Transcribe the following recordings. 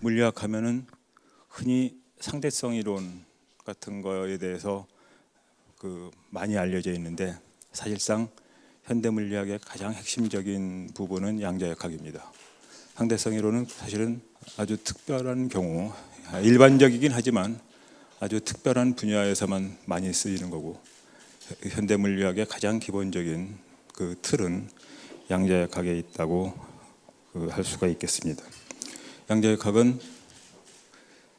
물리학 하면은 흔히 상대성 이론 같은 거에 대해서 많이 알려져 있는데, 사실상 현대 물리학의 가장 핵심적인 부분은 양자역학입니다. 상대성 이론은 사실은 아주 특별한 경우, 일반적이긴 하지만 아주 특별한 분야에서만 많이 쓰이는 거고, 현대 물리학의 가장 기본적인 그 틀은 양자역학에 있다고 할 수가 있겠습니다. 양자역학은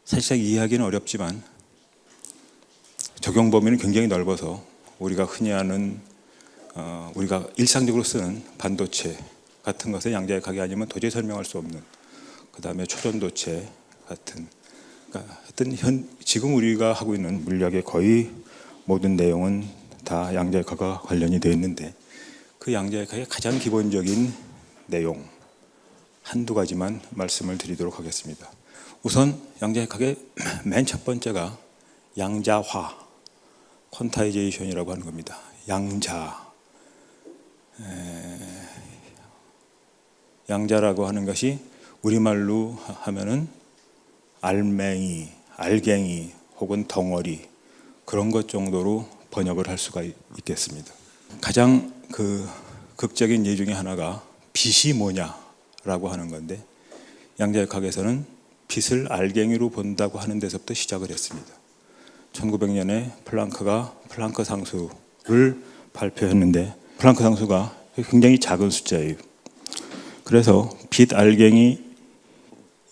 사실상 이해하기는 어렵지만 적용 범위는 굉장히 넓어서 우리가 흔히 아는 우리가 일상적으로 쓰는 반도체 같은 것은 양자역학이 아니면 도저히 설명할 수 없는, 그 다음에 초전도체 같은, 그러니까 하여튼 지금 우리가 하고 있는 물리학의 거의 모든 내용은 다 양자역학과 관련이 되어 있는데, 그 양자역학의 가장 기본적인 내용 한두 가지만 말씀을 드리도록 하겠습니다. 우선 양자역학의 맨 첫 번째가 양자화, 퀀타이제이션이라고 하는 겁니다. 양자라고 하는 것이 우리말로 하면은 알맹이, 알갱이 혹은 덩어리, 그런 것 정도로 번역을 할 수가 있겠습니다. 가장 극적인 예 중에 하나가 빛이 뭐냐라고 하는 건데, 양자역학에서는 빛을 알갱이로 본다고 하는 데서부터 시작을 했습니다. 1900년에 플랑크가 플랑크 상수를 발표했는데, 플랑크 상수가 굉장히 작은 숫자예요. 그래서 빛 알갱이의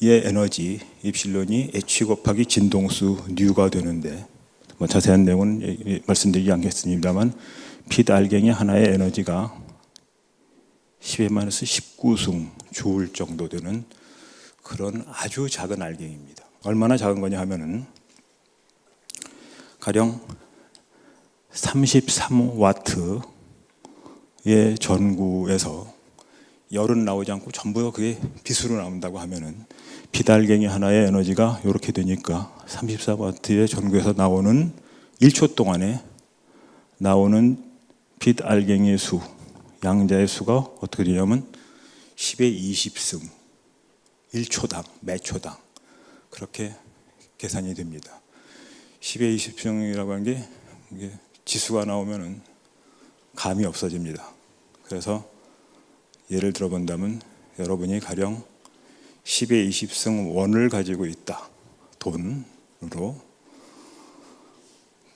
에너지 입실론이 h 곱하기 진동수 뉴가 되는데, 자세한 내용은 말씀드리지 않겠습니다만, 빛 알갱이 하나의 에너지가 10⁻19승 주울 정도 되는 그런 아주 작은 알갱이입니다. 얼마나 작은 거냐 하면은 가령 33W의 전구에서 열은 나오지 않고 전부 그게 빛으로 나온다고 하면은, 빛 알갱이 하나의 에너지가 이렇게 되니까 33W의 전구에서 나오는 1초 동안에 나오는 빛 알갱이의 수, 양자의 수가 어떻게 되냐면 10의 20승, 1초당, 매 초당 그렇게 계산이 됩니다. 10의 20승이라고 하는 게 이게 지수가 나오면은 감이 없어집니다. 그래서 예를 들어본다면, 여러분이 가령 10의 20승 원을 가지고 있다, 돈으로.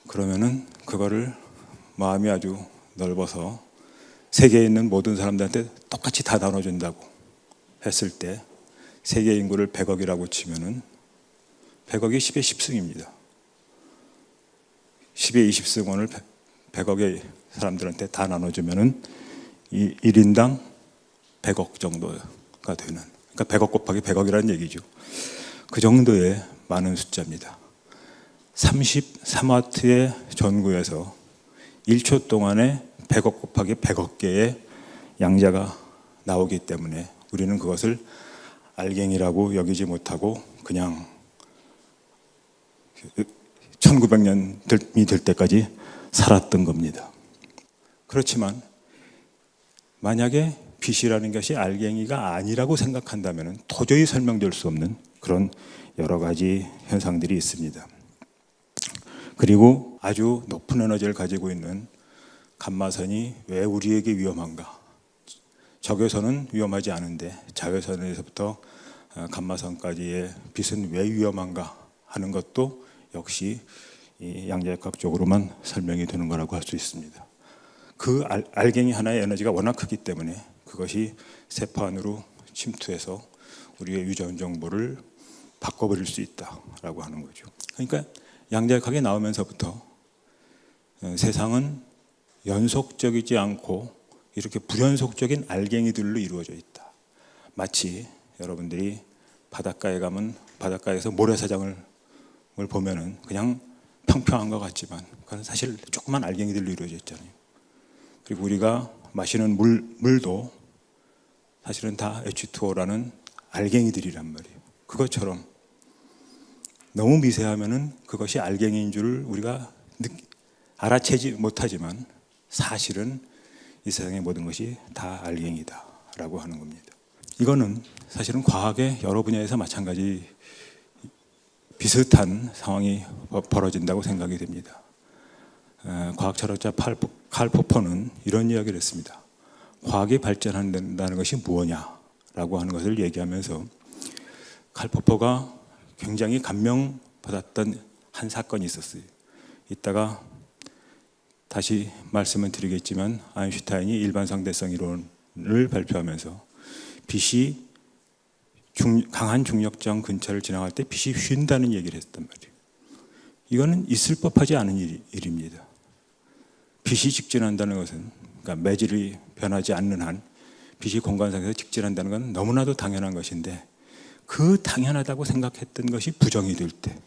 그러면은 그거를 마음이 아주 넓어서 세계에 있는 모든 사람들한테 똑같이 다 나눠준다고 했을 때, 세계 인구를 100억이라고 치면은 100억이 10의 10승입니다. 10의 20승 원을 100억의 사람들한테 다 나눠주면은 1인당 100억 정도가 되는, 그러니까 100억 곱하기 100억이라는 얘기죠. 그 정도의 많은 숫자입니다. 33W의 전구에서 1초 동안에 100억 곱하기 100억 개의 양자가 나오기 때문에 우리는 그것을 알갱이라고 여기지 못하고 그냥 1900년이 될 때까지 살았던 겁니다. 그렇지만 만약에 빛이라는 것이 알갱이가 아니라고 생각한다면 도저히 설명될 수 없는 그런 여러 가지 현상들이 있습니다. 그리고 아주 높은 에너지를 가지고 있는 감마선이 왜 우리에게 위험한가? 적외선은 위험하지 않은데 자외선에서부터 감마선까지의 빛은 왜 위험한가 하는 것도 역시 이 양자역학적으로만 설명이 되는 거라고 할 수 있습니다. 그 알갱이 하나의 에너지가 워낙 크기 때문에 그것이 세포 안으로 침투해서 우리의 유전 정보를 바꿔버릴 수 있다라고 하는 거죠. 그러니까 양자역학이 나오면서부터 세상은 연속적이지 않고 이렇게 불연속적인 알갱이들로 이루어져 있다. 마치 여러분들이 바닷가에 가면 바닷가에서 모래사장을 보면은 그냥 평평한 것 같지만 그건 사실 조그만 알갱이들로 이루어져 있잖아요. 그리고 우리가 마시는 물도 사실은 다 H2O라는 알갱이들이란 말이에요. 그것처럼 너무 미세하면은 그것이 알갱이인 줄 우리가 알아채지 못하지만 사실은 이 세상의 모든 것이 다 알갱이다라고 하는 겁니다. 이거는 사실은 과학의 여러 분야에서 마찬가지 비슷한 상황이 벌어진다고 생각이 됩니다. 과학 철학자 칼 포퍼는 이런 이야기를 했습니다. 과학이 발전한다는 것이 무엇냐라고 하는 것을 얘기하면서 칼 포퍼가 굉장히 감명받았던 한 사건이 있었어요. 이따가 다시 말씀을 드리겠지만 아인슈타인이 일반상대성 이론을 발표하면서 빛이 강한 중력장 근처를 지나갈 때 빛이 휜다는 얘기를 했단 말이에요. 이거는 있을 법하지 않은 일입니다. 빛이 직진한다는 것은, 그러니까 매질이 변하지 않는 한 빛이 공간상에서 직진한다는 건 너무나도 당연한 것인데, 그 당연하다고 생각했던 것이 부정이 될 때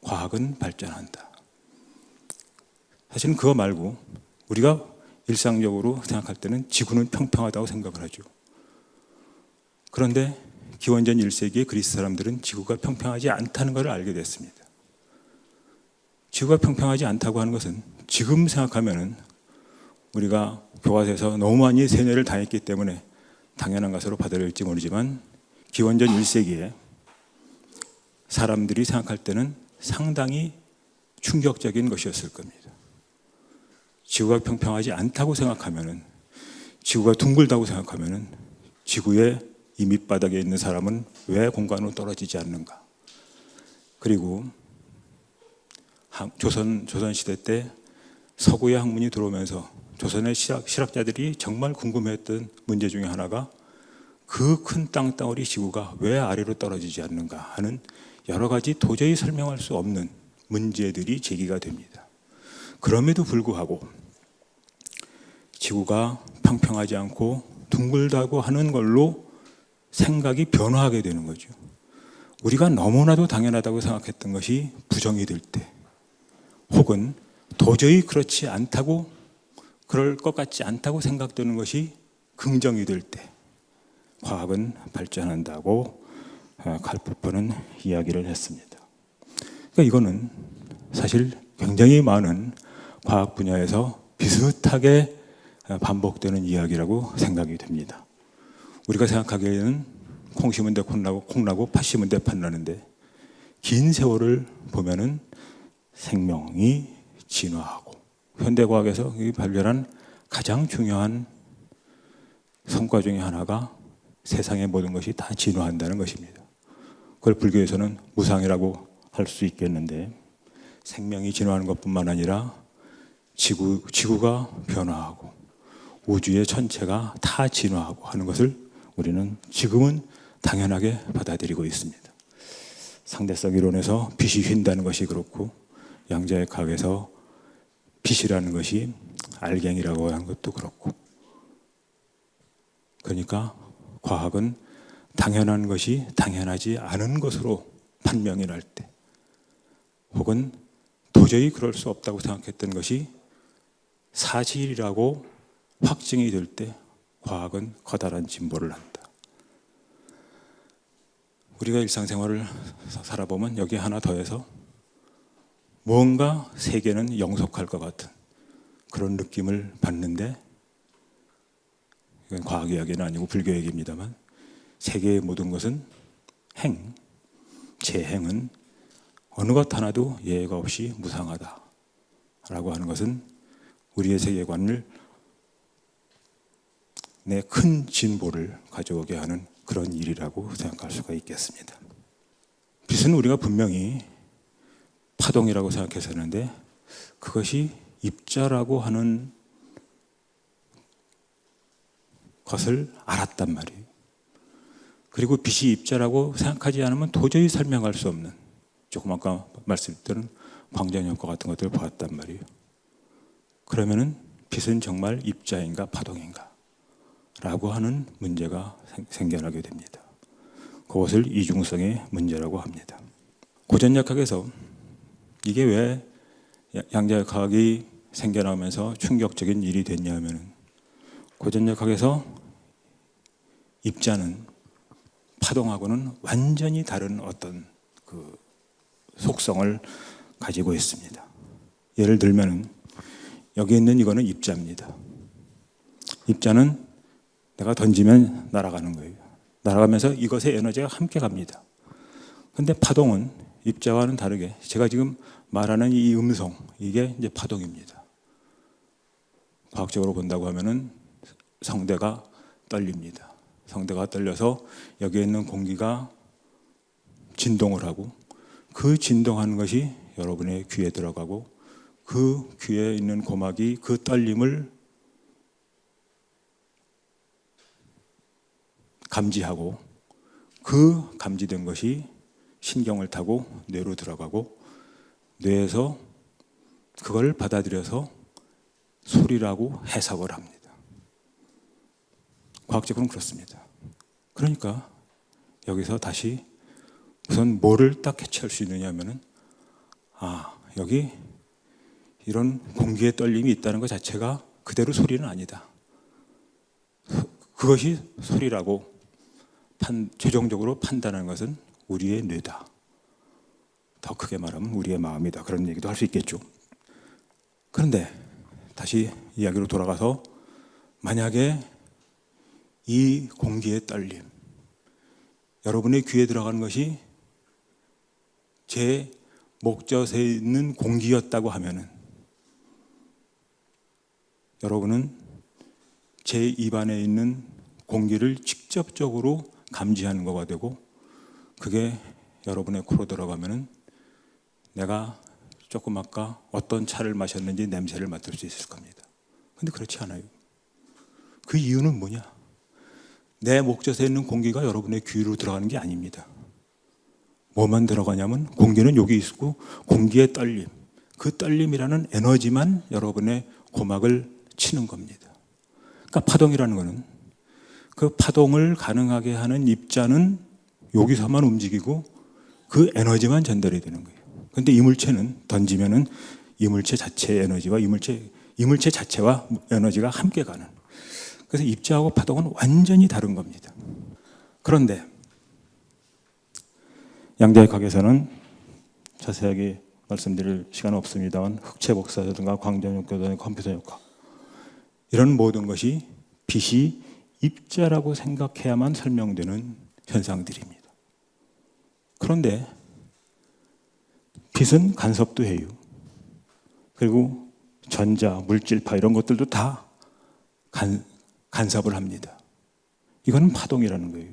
과학은 발전한다. 사실은 그거 말고 우리가 일상적으로 생각할 때는 지구는 평평하다고 생각을 하죠. 그런데 기원전 1세기의 그리스 사람들은 지구가 평평하지 않다는 것을 알게 됐습니다. 지구가 평평하지 않다고 하는 것은 지금 생각하면은 우리가 교과서에서 너무 많이 세뇌를 당했기 때문에 당연한 것으로 받아들일지 모르지만 기원전 1세기에 사람들이 생각할 때는 상당히 충격적인 것이었을 겁니다. 지구가 평평하지 않다고 생각하면은, 지구가 둥글다고 생각하면은 지구의 이 밑바닥에 있는 사람은 왜 공간으로 떨어지지 않는가? 그리고 조선시대 때 서구의 학문이 들어오면서 조선의 실학자들이 정말 궁금해했던 문제 중에 하나가 그 큰 땅덩어리 지구가 왜 아래로 떨어지지 않는가 하는 여러 가지 도저히 설명할 수 없는 문제들이 제기가 됩니다. 그럼에도 불구하고 지구가 평평하지 않고 둥글다고 하는 걸로 생각이 변화하게 되는 거죠. 우리가 너무나도 당연하다고 생각했던 것이 부정이 될 때, 혹은 도저히 그렇지 않다고, 그럴 것 같지 않다고 생각되는 것이 긍정이 될 때 과학은 발전한다고 칼 포퍼는 이야기를 했습니다. 그러니까 이거는 사실 굉장히 많은 과학 분야에서 비슷하게 반복되는 이야기라고 생각이 됩니다. 우리가 생각하기에는 콩 심은 데 콩나고 팥 심은 데 팥나는데, 긴 세월을 보면은 생명이 진화하고, 현대과학에서 발견한 가장 중요한 성과 중에 하나가 세상의 모든 것이 다 진화한다는 것입니다. 그걸 불교에서는 무상이라고 할 수 있겠는데, 생명이 진화하는 것뿐만 아니라 지구가 변화하고 우주의 전체가 다 진화하고 하는 것을 우리는 지금은 당연하게 받아들이고 있습니다. 상대성 이론에서 빛이 휜다는 것이 그렇고, 양자의 과학에서 빛이라는 것이 알갱이라고 하는 것도 그렇고, 그러니까 과학은 당연한 것이 당연하지 않은 것으로 판명이 날 때, 혹은 도저히 그럴 수 없다고 생각했던 것이 사실이라고 확증이 될 때 과학은 커다란 진보를 한다. 우리가 일상생활을 살아보면 여기에 하나 더해서 무언가 세계는 영속할 것 같은 그런 느낌을 받는데, 이건 과학 이야기는 아니고 불교 얘기입니다만, 세계의 모든 것은 재행은 어느 것 하나도 예외가 없이 무상하다라고 하는 것은 우리의 세계관을 내 큰 진보를 가져오게 하는 그런 일이라고 생각할 수가 있겠습니다. 빛은 우리가 분명히 파동이라고 생각했었는데, 그것이 입자라고 하는 것을 알았단 말이에요. 그리고 빛이 입자라고 생각하지 않으면 도저히 설명할 수 없는, 조금 아까 말씀드린 광전 효과 같은 것들을 보았단 말이에요. 그러면은 빛은 정말 입자인가 파동인가 라고 하는 문제가 생겨나게 됩니다. 그것을 이중성의 문제라고 합니다. 고전역학에서 이게 왜 양자역학이 생겨나면서 충격적인 일이 됐냐면, 고전역학에서 입자는 파동하고는 완전히 다른 어떤 그 속성을 가지고 있습니다. 예를 들면 여기 있는 이거는 입자입니다. 입자는 내가 던지면 날아가는 거예요. 날아가면서 이것의 에너지가 함께 갑니다. 근데 파동은 입자와는 다르게 제가 지금 말하는 이 음성, 이게 이제 파동입니다. 과학적으로 본다고 하면은 성대가 떨립니다. 성대가 떨려서 여기에 있는 공기가 진동을 하고 그 진동하는 것이 여러분의 귀에 들어가고 그 귀에 있는 고막이 그 떨림을 감지하고 그 감지된 것이 신경을 타고 뇌로 들어가고 뇌에서 그걸 받아들여서 소리라고 해석을 합니다. 과학적으로는 그렇습니다. 그러니까 여기서 다시 우선 뭐를 딱 캐치할 수 있느냐 하면은 여기 이런 공기의 떨림이 있다는 것 자체가 그대로 소리는 아니다. 그것이 소리라고 최종적으로 판단하는 것은 우리의 뇌다. 더 크게 말하면 우리의 마음이다. 그런 얘기도 할 수 있겠죠. 그런데 다시 이야기로 돌아가서 만약에 이 공기의 떨림, 여러분의 귀에 들어가는 것이 제 목젖에 있는 공기였다고 하면은 여러분은 제 입안에 있는 공기를 직접적으로 감지하는 거가 되고 그게 여러분의 코로 들어가면은 내가 조금 아까 어떤 차를 마셨는지 냄새를 맡을 수 있을 겁니다. 근데 그렇지 않아요. 그 이유는 뭐냐? 내 목젖에 있는 공기가 여러분의 귀로 들어가는 게 아닙니다. 뭐만 들어가냐면 공기는 여기 있고 공기의 떨림, 그 떨림이라는 에너지만 여러분의 고막을 치는 겁니다. 그러니까 파동이라는 것은 그 파동을 가능하게 하는 입자는 여기서만 움직이고 그 에너지만 전달이 되는 거예요. 그런데 이물체는 던지면은 이물체 자체의 에너지와 이물체 자체와 에너지가 함께 가는. 그래서 입자하고 파동은 완전히 다른 겁니다. 그런데 양자역학에서는 자세하게 말씀드릴 시간은 없습니다만 흑체 복사라든가 광전역학이라든가 컴퓨터 역학 이런 모든 것이 빛이 입자라고 생각해야만 설명되는 현상들입니다. 그런데 빛은 간섭도 해요. 그리고 전자, 물질파 이런 것들도 다 간섭을 합니다. 이거는 파동이라는 거예요.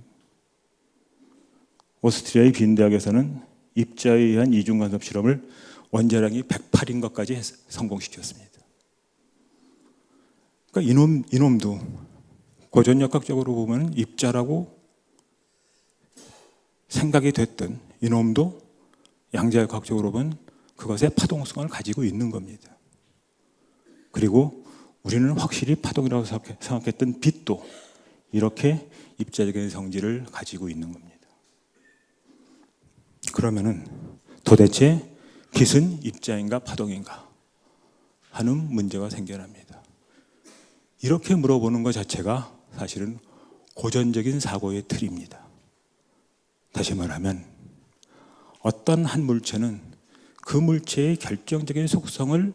오스트리아의 빈대학에서는 입자에 의한 이중간섭 실험을 원자량이 108인 것까지 성공시켰습니다. 그러니까 이놈도 고전역학적으로 보면 입자라고 생각이 됐던 이놈도 양자역학적으로 보면 그것의 파동성을 가지고 있는 겁니다. 그리고 우리는 확실히 파동이라고 생각했던 빛도 이렇게 입자적인 성질을 가지고 있는 겁니다. 그러면은 도대체 빛은 입자인가 파동인가 하는 문제가 생겨납니다. 이렇게 물어보는 것 자체가 사실은 고전적인 사고의 틀입니다. 다시 말하면 어떤 한 물체는 그 물체의 결정적인 속성을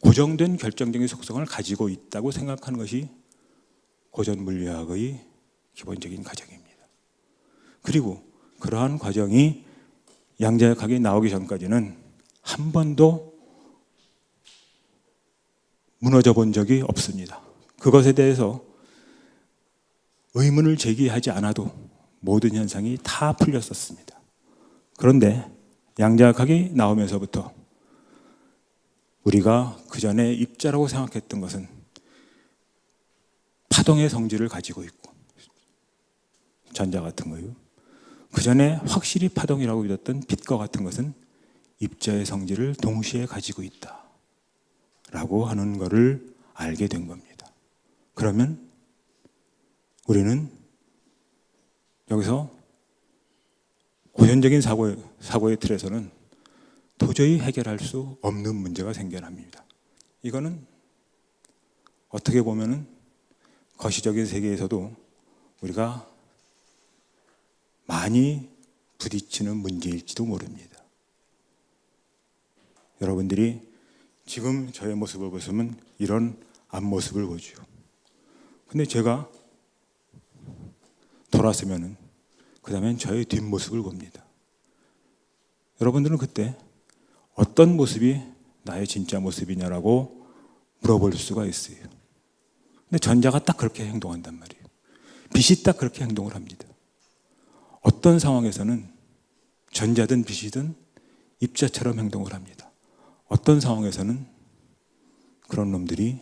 고정된 결정적인 속성을 가지고 있다고 생각하는 것이 고전 물리학의 기본적인 과정입니다. 그리고 그러한 과정이 양자역학이 나오기 전까지는 한 번도 무너져 본 적이 없습니다. 그것에 대해서 의문을 제기하지 않아도 모든 현상이 다 풀렸었습니다. 그런데 양자역학이 나오면서부터 우리가 그 전에 입자라고 생각했던 것은 파동의 성질을 가지고 있고 전자 같은 거요. 그 전에 확실히 파동이라고 믿었던 빛과 같은 것은 입자의 성질을 동시에 가지고 있다라고 하는 것을 알게 된 겁니다. 그러면 우리는 여기서 고전적인 사고의 틀에서는 도저히 해결할 수 없는 문제가 생겨납니다. 이거는 어떻게 보면은 거시적인 세계에서도 우리가 많이 부딪히는 문제일지도 모릅니다. 여러분들이 지금 저의 모습을 보시면 이런 앞모습을 보죠. 근데 제가 돌았으면은 그 다음엔 저의 뒷모습을 봅니다. 여러분들은 그때 어떤 모습이 나의 진짜 모습이냐라고 물어볼 수가 있어요. 근데 전자가 딱 그렇게 행동한단 말이에요. 빛이 딱 그렇게 행동을 합니다. 어떤 상황에서는 전자든 빛이든 입자처럼 행동을 합니다. 어떤 상황에서는 그런 놈들이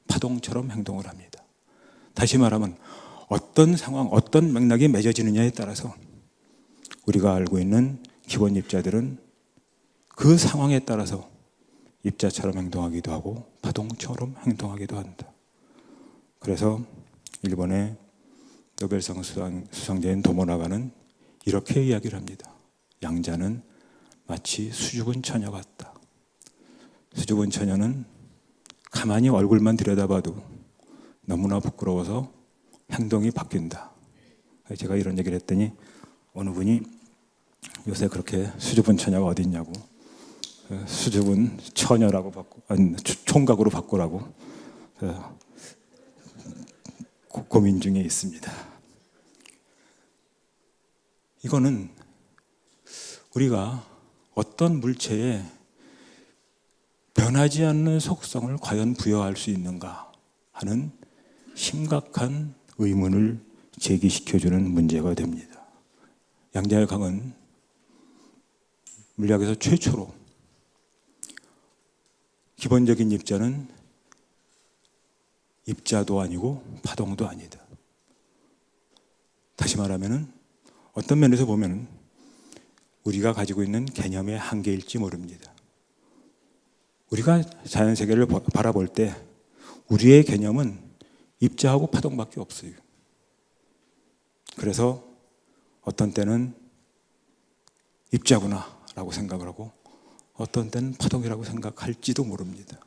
파동처럼 행동을 합니다. 다시 말하면 어떤 상황, 어떤 맥락이 맺어지느냐에 따라서 우리가 알고 있는 기본 입자들은 그 상황에 따라서 입자처럼 행동하기도 하고 파동처럼 행동하기도 한다. 그래서 일본의 노벨상 수상자인 도모나가는 이렇게 이야기를 합니다. 양자는 마치 수줍은 처녀 같다. 수줍은 처녀는 가만히 얼굴만 들여다봐도 너무나 부끄러워서 행동이 바뀐다. 제가 이런 얘기를 했더니 어느 분이 요새 그렇게 수줍은 처녀가 어디 있냐고, 수줍은 처녀라고 아니 총각으로 바꾸라고 고민 중에 있습니다. 이거는 우리가 어떤 물체에 변하지 않는 속성을 과연 부여할 수 있는가 하는 심각한 의문을 제기시켜주는 문제가 됩니다. 양자의 강은 물리학에서 최초로 기본적인 입자는 입자도 아니고 파동도 아니다. 다시 말하면 어떤 면에서 보면 우리가 가지고 있는 개념의 한계일지 모릅니다. 우리가 자연세계를 바라볼 때 우리의 개념은 입자하고 파동밖에 없어요. 그래서 어떤 때는 입자구나 라고 생각을 하고 어떤 때는 파동이라고 생각할지도 모릅니다.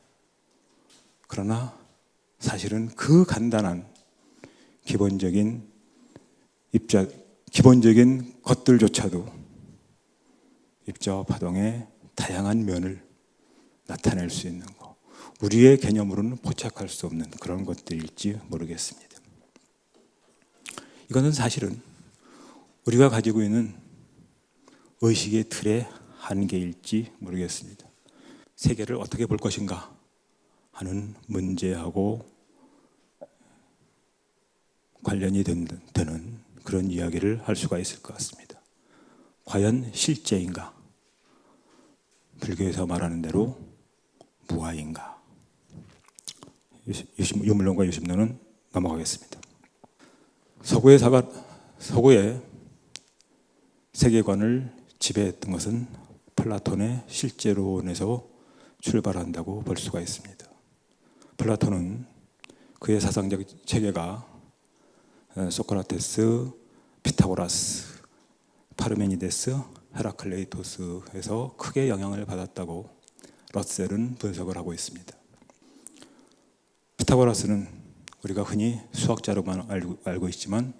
그러나 사실은 그 간단한 기본적인 것들조차도 입자와 파동의 다양한 면을 나타낼 수 있는 것, 우리의 개념으로는 포착할 수 없는 그런 것들일지 모르겠습니다. 이것은 사실은 우리가 가지고 있는 의식의 틀의 한계일지 모르겠습니다. 세계를 어떻게 볼 것인가 하는 문제하고 관련이 되는 그런 이야기를 할 수가 있을 것 같습니다. 과연 실제인가? 불교에서 말하는 대로 무아인가? 유물론과 유심론은 넘어가겠습니다. 서구의 세계관을 지배했던 것은 플라톤의 실제론에서 출발한다고 볼 수가 있습니다. 플라톤은 그의 사상적 체계가 소크라테스, 피타고라스, 파르메니데스, 헤라클레이토스에서 크게 영향을 받았다고 러셀은 분석을 하고 있습니다. 피타고라스는 우리가 흔히 수학자로만 알고 있지만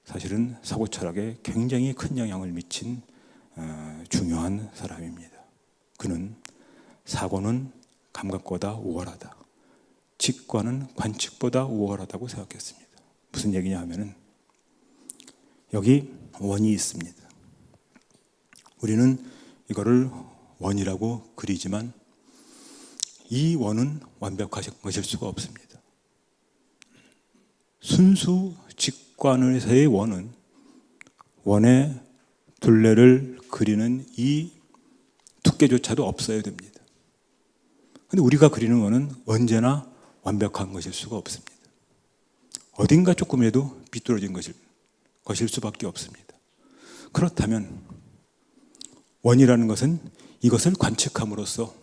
사실은 사고 철학에 굉장히 큰 영향을 미친 중요한 사람입니다. 그는 사고는 감각보다 우월하다, 직관은 관측보다 우월하다고 생각했습니다. 무슨 얘기냐 하면은 여기 원이 있습니다. 우리는 이거를 원이라고 그리지만 이 원은 완벽하신 것일 수가 없습니다. 순수 직관에서의 원은 원의 둘레를 그리는 이 두께조차도 없어야 됩니다. 그런데 우리가 그리는 원은 언제나 완벽한 것일 수가 없습니다. 어딘가 조금이라도 비뚤어진 것일 수밖에 없습니다. 그렇다면 원이라는 것은 이것을 관측함으로써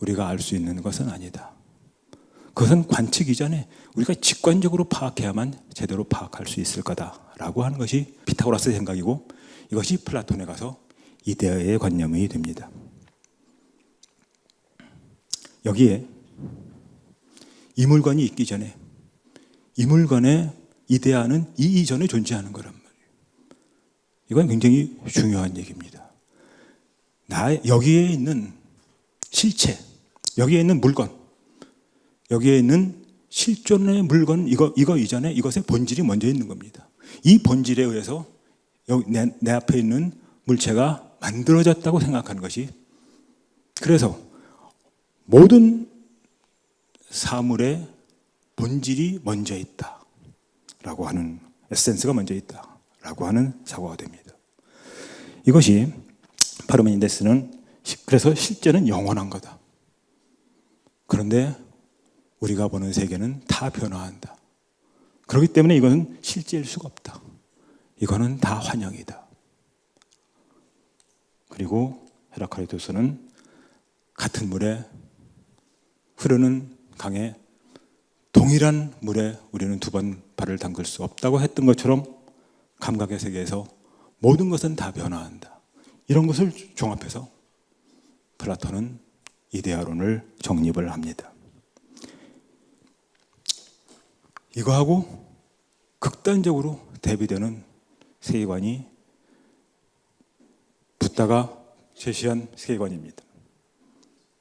우리가 알 수 있는 것은 아니다. 그것은 관측 이전에 우리가 직관적으로 파악해야만 제대로 파악할 수 있을 거다라고 하는 것이 피타고라스의 생각이고 이것이 플라톤에 가서 이데아의 관념이 됩니다. 여기에 이 물건이 있기 전에 이 물건의 이데아는 이 이전에 존재하는 거란 말이에요. 이건 굉장히 중요한 얘기입니다. 여기에 있는 실체, 여기에 있는 물건, 여기에 있는 실존의 물건 이거 이전에 이것의 본질이 먼저 있는 겁니다. 이 본질에 의해서 내 앞에 있는 물체가 만들어졌다고 생각하는 것이, 그래서 모든 사물의 본질이 먼저 있다라고 하는, 에센스가 먼저 있다라고 하는 사고가 됩니다. 이것이 파르메니데스는 그래서 실제는 영원한 거다. 그런데 우리가 보는 세계는 다 변화한다. 그렇기 때문에 이거는 실제일 수가 없다. 이거는 다 환영이다. 그리고 헤라클레이토스는 같은 물에, 흐르는 강에 동일한 물에 우리는 두 번 발을 담글 수 없다고 했던 것처럼 감각의 세계에서 모든 것은 다 변화한다. 이런 것을 종합해서 플라톤은 이데아론을 정립을 합니다. 이거하고 극단적으로 대비되는 세계관이 붓다가 제시한 세계관입니다.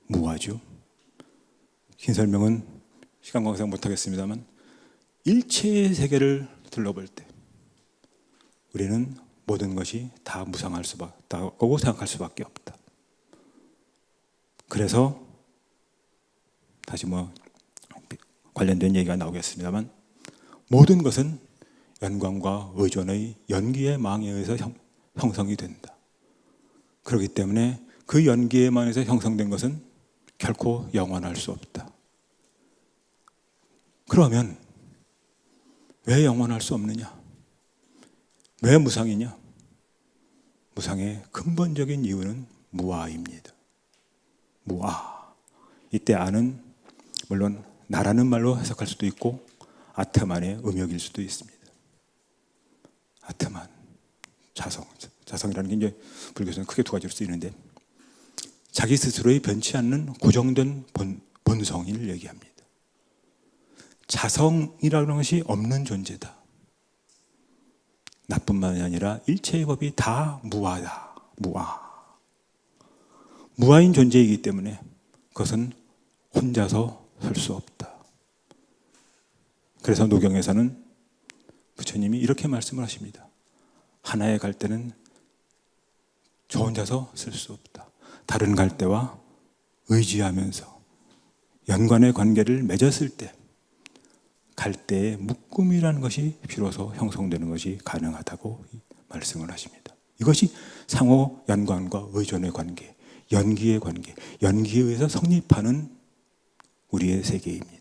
무아죠. 긴 설명은 시간 관계상 못하겠습니다만, 일체의 세계를 둘러볼 때 우리는 모든 것이 다 무상할 수밖에 없다고 생각할 수밖에 없다. 그래서 다시 관련된 얘기가 나오겠습니다만, 모든 것은 연관과 의존의 연기의 망에 의해서 형성이 된다. 그렇기 때문에 그 연기의 망에서 형성된 것은 결코 영원할 수 없다. 그러면 왜 영원할 수 없느냐? 왜 무상이냐? 무상의 근본적인 이유는 무아입니다. 무아. 이때 아는 물론 나라는 말로 해석할 수도 있고 아트만의 음역일 수도 있습니다. 아트만, 자성이라는 게 이제 불교에서는 크게 두 가지로 쓰이는데, 자기 스스로의 변치 않는 고정된 본성을 얘기합니다. 자성이라는 것이 없는 존재다. 나뿐만이 아니라 일체의 법이 다 무아다. 무아인 존재이기 때문에 그것은 혼자서 설 수 없다. 그래서 노경에서는 부처님이 이렇게 말씀을 하십니다. 하나의 갈대는 저 혼자서 쓸 수 없다. 다른 갈대와 의지하면서 연관의 관계를 맺었을 때 갈대의 묶음이라는 것이 비로소 형성되는 것이 가능하다고 말씀을 하십니다. 이것이 상호 연관과 의존의 관계, 연기의 관계, 연기에 의해서 성립하는 우리의 세계입니다.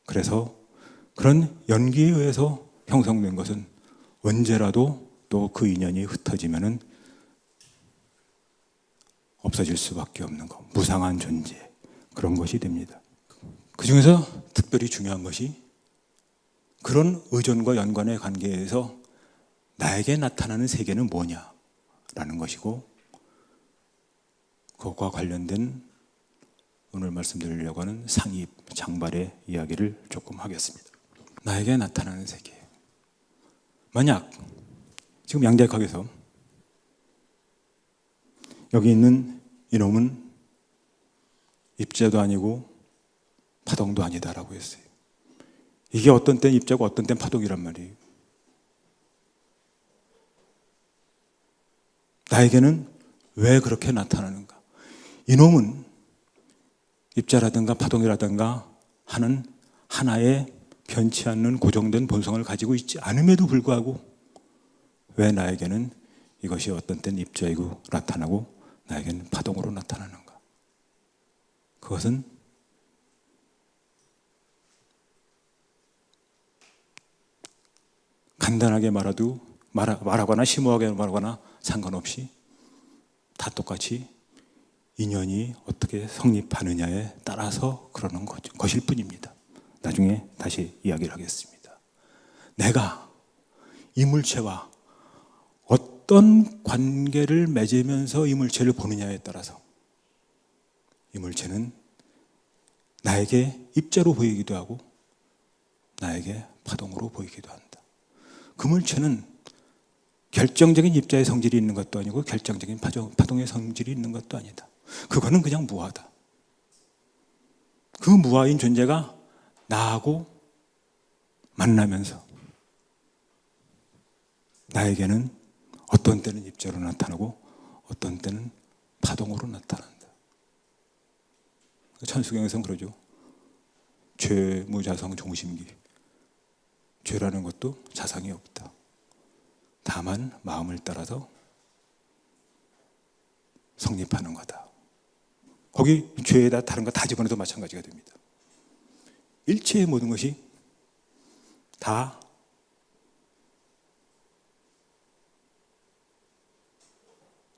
그래서 그런 연기에 의해서 형성된 것은 언제라도 또 그 인연이 흩어지면은 없어질 수밖에 없는 것, 무상한 존재, 그런 것이 됩니다. 그 중에서 특별히 중요한 것이 그런 의존과 연관의 관계에서 나에게 나타나는 세계는 뭐냐라는 것이고, 그것과 관련된 오늘 말씀드리려고 하는 상입, 장발의 이야기를 조금 하겠습니다. 나에게 나타나는 세계. 만약 지금 양자역학에서 여기 있는 이놈은 입자도 아니고 파동도 아니다라고 했어요. 이게 어떤 땐 입자고 어떤 땐 파동이란 말이에요. 나에게는 왜 그렇게 나타나는가? 이놈은 입자라든가 파동이라든가 하는 하나의 변치 않는 고정된 본성을 가지고 있지 않음에도 불구하고 왜 나에게는 이것이 어떤 땐 입자이고 나타나고 나에게는 파동으로 나타나는가? 그것은 간단하게 말하거나 심오하게 말하거나 상관없이 다 똑같이 인연이 어떻게 성립하느냐에 따라서 그러는 것일 뿐입니다. 나중에 다시 이야기를 하겠습니다. 내가 이 물체와 어떤 관계를 맺으면서 이 물체를 보느냐에 따라서 이 물체는 나에게 입자로 보이기도 하고 나에게 파동으로 보이기도 한다. 그 물체는 결정적인 입자의 성질이 있는 것도 아니고 결정적인 파동의 성질이 있는 것도 아니다. 그거는 그냥 무하다. 그 무아인 존재가 나하고 만나면서 나에게는 어떤 때는 입자로 나타나고 어떤 때는 파동으로 나타난다. 천수경에서는 그러죠. 죄무자성 종심기. 죄라는 것도 자성이 없다. 다만 마음을 따라서 성립하는 거다. 거기 죄에다 다른 거 다 집어넣어도 마찬가지가 됩니다. 일체의 모든 것이 다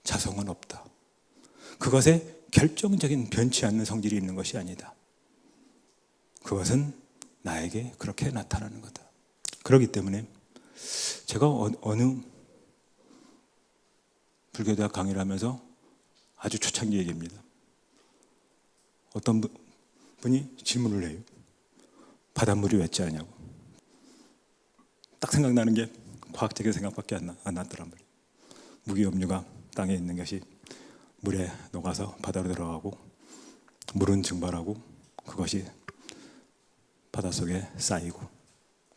자성은 없다. 그것에 결정적인 변치 않는 성질이 있는 것이 아니다. 그것은 나에게 그렇게 나타나는 거다. 그렇기 때문에 제가 어느 불교대학 강의를 하면서 아주 초창기 얘기입니다. 어떤 분이 질문을 해요. 바닷물이 왜 짜냐고. 딱 생각나는 게 과학적인 생각밖에 안 났더란 말이에요. 무기염류가 땅에 있는 것이 물에 녹아서 바다로 들어가고 물은 증발하고 그것이 바닷속에 쌓이고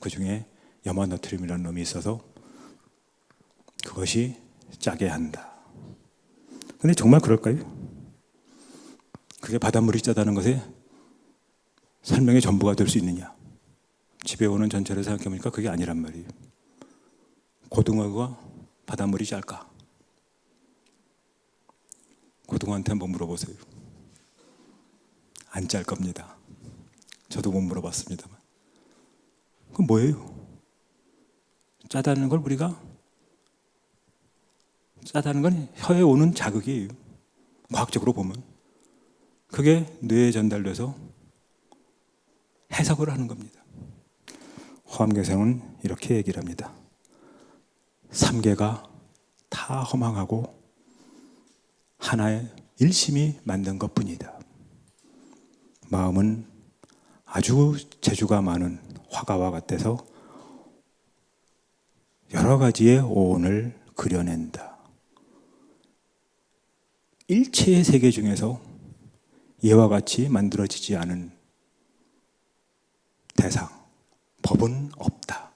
그 중에 염화나트륨이라는 놈이 있어서 그것이 짜게 한다. 근데 정말 그럴까요? 그게 바닷물이 짜다는 것에 설명의 전부가 될 수 있느냐? 집에 오는 전체를 생각해보니까 그게 아니란 말이에요. 고등어가 바닷물이 짤까? 고등어한테 한번 물어보세요. 안 짤 겁니다. 저도 못 물어봤습니다만. 그건 뭐예요? 짜다는 걸 우리가 짜다는 건 혀에 오는 자극이에요. 과학적으로 보면. 그게 뇌에 전달돼서 해석을 하는 겁니다. 화엄경에서는 이렇게 얘기를 합니다. 삼계가 다 허망하고 하나의 일심이 만든 것뿐이다. 마음은 아주 재주가 많은 화가와 같아서 여러 가지의 오온을 그려낸다. 일체의 세계 중에서 이와 같이 만들어지지 않은 대상, 법은 없다.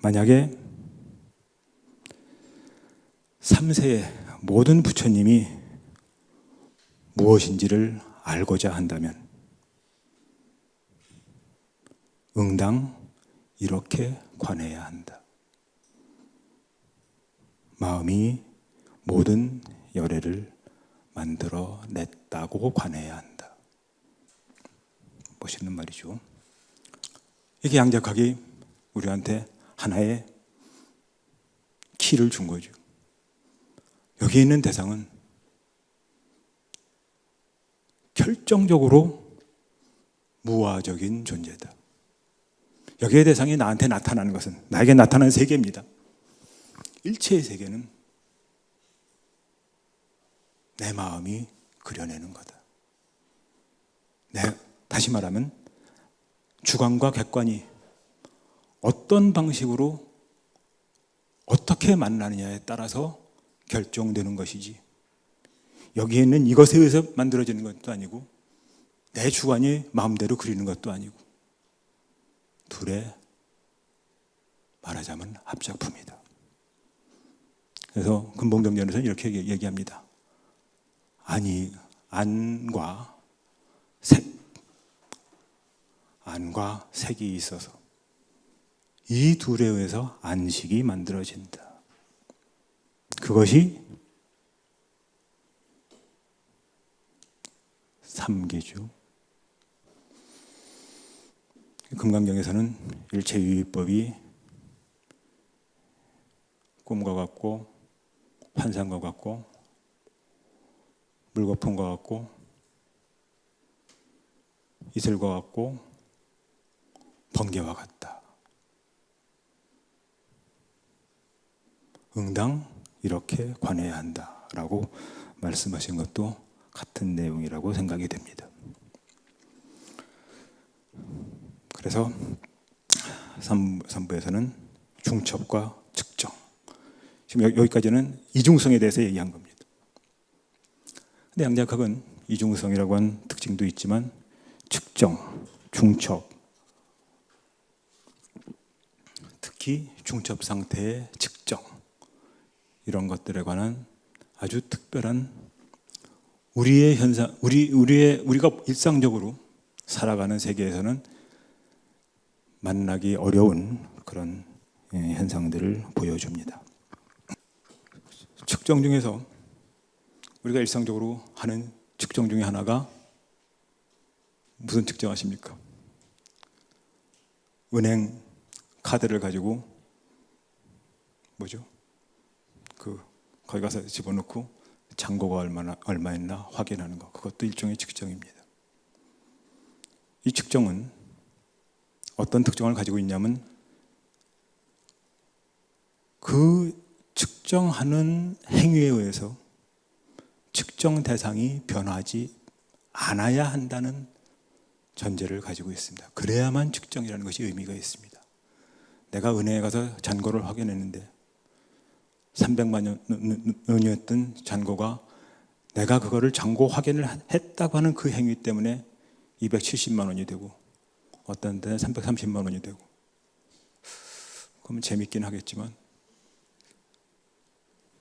만약에 3세의 모든 부처님이 무엇인지를 알고자 한다면 응당 이렇게 관해야 한다. 마음이 모든 열애를 만들어냈다고 관해야 한다. 멋있는 말이죠. 이게 양자각이 우리한테 하나의 키를 준 거죠. 여기 있는 대상은 결정적으로 무아적인 존재다. 여기의 대상이 나한테 나타나는 것은 나에게 나타나는 세계입니다. 일체의 세계는 내 마음이 그려내는 거다. 다시 말하면 주관과 객관이 어떤 방식으로 어떻게 만나느냐에 따라서 결정되는 것이지 여기에 있는 이것에 의해서 만들어지는 것도 아니고 내 주관이 마음대로 그리는 것도 아니고 둘의 말하자면 합작품이다. 그래서 근본경전에서는 이렇게 얘기합니다. 안과 색이 있어서 이 둘에 의해서 안식이 만들어진다. 그것이 삼계죠. 금강경에서는 일체유의법이 꿈과 같고 환상과 같고 물거품과 같고 이슬과 같고 번개와 같다. 응당 이렇게 관해야 한다라고 말씀하신 것도 같은 내용이라고 생각이 됩니다. 그래서 3부에서는 중첩과 측정. 지금 여기까지는 이중성에 대해서 얘기한 겁니다. 근데 양자각은 이중성이라고 하는 특징도 있지만 측정, 중첩, 특히 중첩 상태의 측정, 이런 것들에 관한 아주 특별한 우리의 현상, 우리가 일상적으로 살아가는 세계에서는 만나기 어려운 그런 현상들을 보여줍니다. 측정 중에서 우리가 일상적으로 하는 측정 중에 하나가 무슨 측정하십니까? 은행 카드를 가지고 거기 가서 집어넣고 잔고가 얼마였나 확인하는 것, 그것도 일종의 측정입니다. 이 측정은 어떤 특징을 가지고 있냐면 그 측정하는 행위에 의해서 측정 대상이 변하지 않아야 한다는 전제를 가지고 있습니다. 그래야만 측정이라는 것이 의미가 있습니다. 내가 은행에 가서 잔고를 확인했는데 300만 원이었던 잔고가 내가 그거를 잔고 확인을 했다고 하는 그 행위 때문에 270만 원이 되고 어떤 데는 330만 원이 되고, 그러면 재밌긴 하겠지만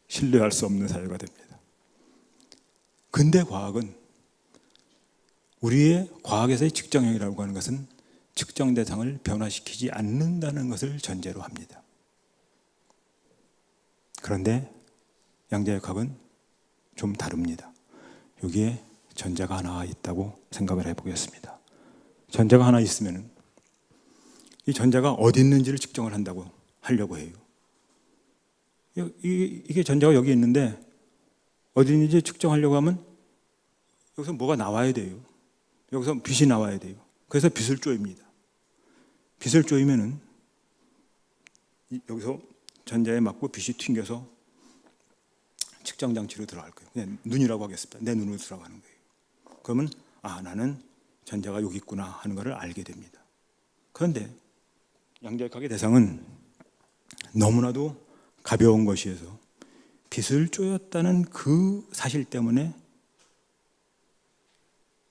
신뢰할 수 없는 사회가 됩니다. 근대 과학은, 우리의 과학에서의 측정형이라고 하는 것은 측정 대상을 변화시키지 않는다는 것을 전제로 합니다. 그런데 양자역학은 좀 다릅니다. 여기에 전제가 하나 있다고 생각을 해보겠습니다. 전제가 하나 있으면 이 전제가 어디 있는지를 측정을 하려고 해요. 이게 전제가 여기 있는데 어디 있는지 측정하려고 하면 여기서 뭐가 나와야 돼요. 여기서 빛이 나와야 돼요. 그래서 빛을 쪼입니다. 빛을 쪼이면은 여기서 전자에 맞고 빛이 튕겨서 측정 장치로 들어갈 거예요. 그냥 눈이라고 하겠습니다. 내 눈으로 들어가는 거예요. 그러면 나는 전자가 여기 있구나 하는 것을 알게 됩니다. 그런데 양자역학의 대상은 너무나도 가벼운 것이어서 빛을 쪼였다는 그 사실 때문에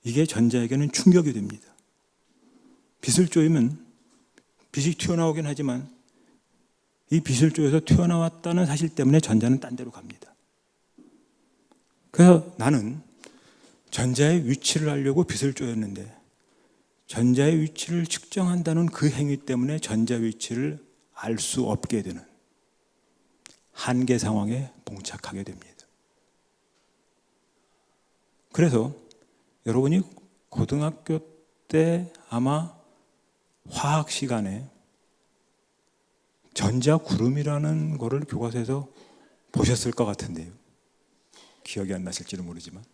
이게 전자에게는 충격이 됩니다. 빛을 쪼이면 빛이 튀어나오긴 하지만 이 빛을 쪼여서 튀어나왔다는 사실 때문에 전자는 딴 데로 갑니다. 그래서 나는 전자의 위치를 알려고 빛을 쪼였는데 전자의 위치를 측정한다는 그 행위 때문에 전자 위치를 알 수 없게 되는 한계 상황에 봉착하게 됩니다. 그래서 여러분이 고등학교 때 아마 화학 시간에 전자구름이라는 거를 교과서에서 보셨을 것 같은데요. 기억이 안 나실지는 모르지만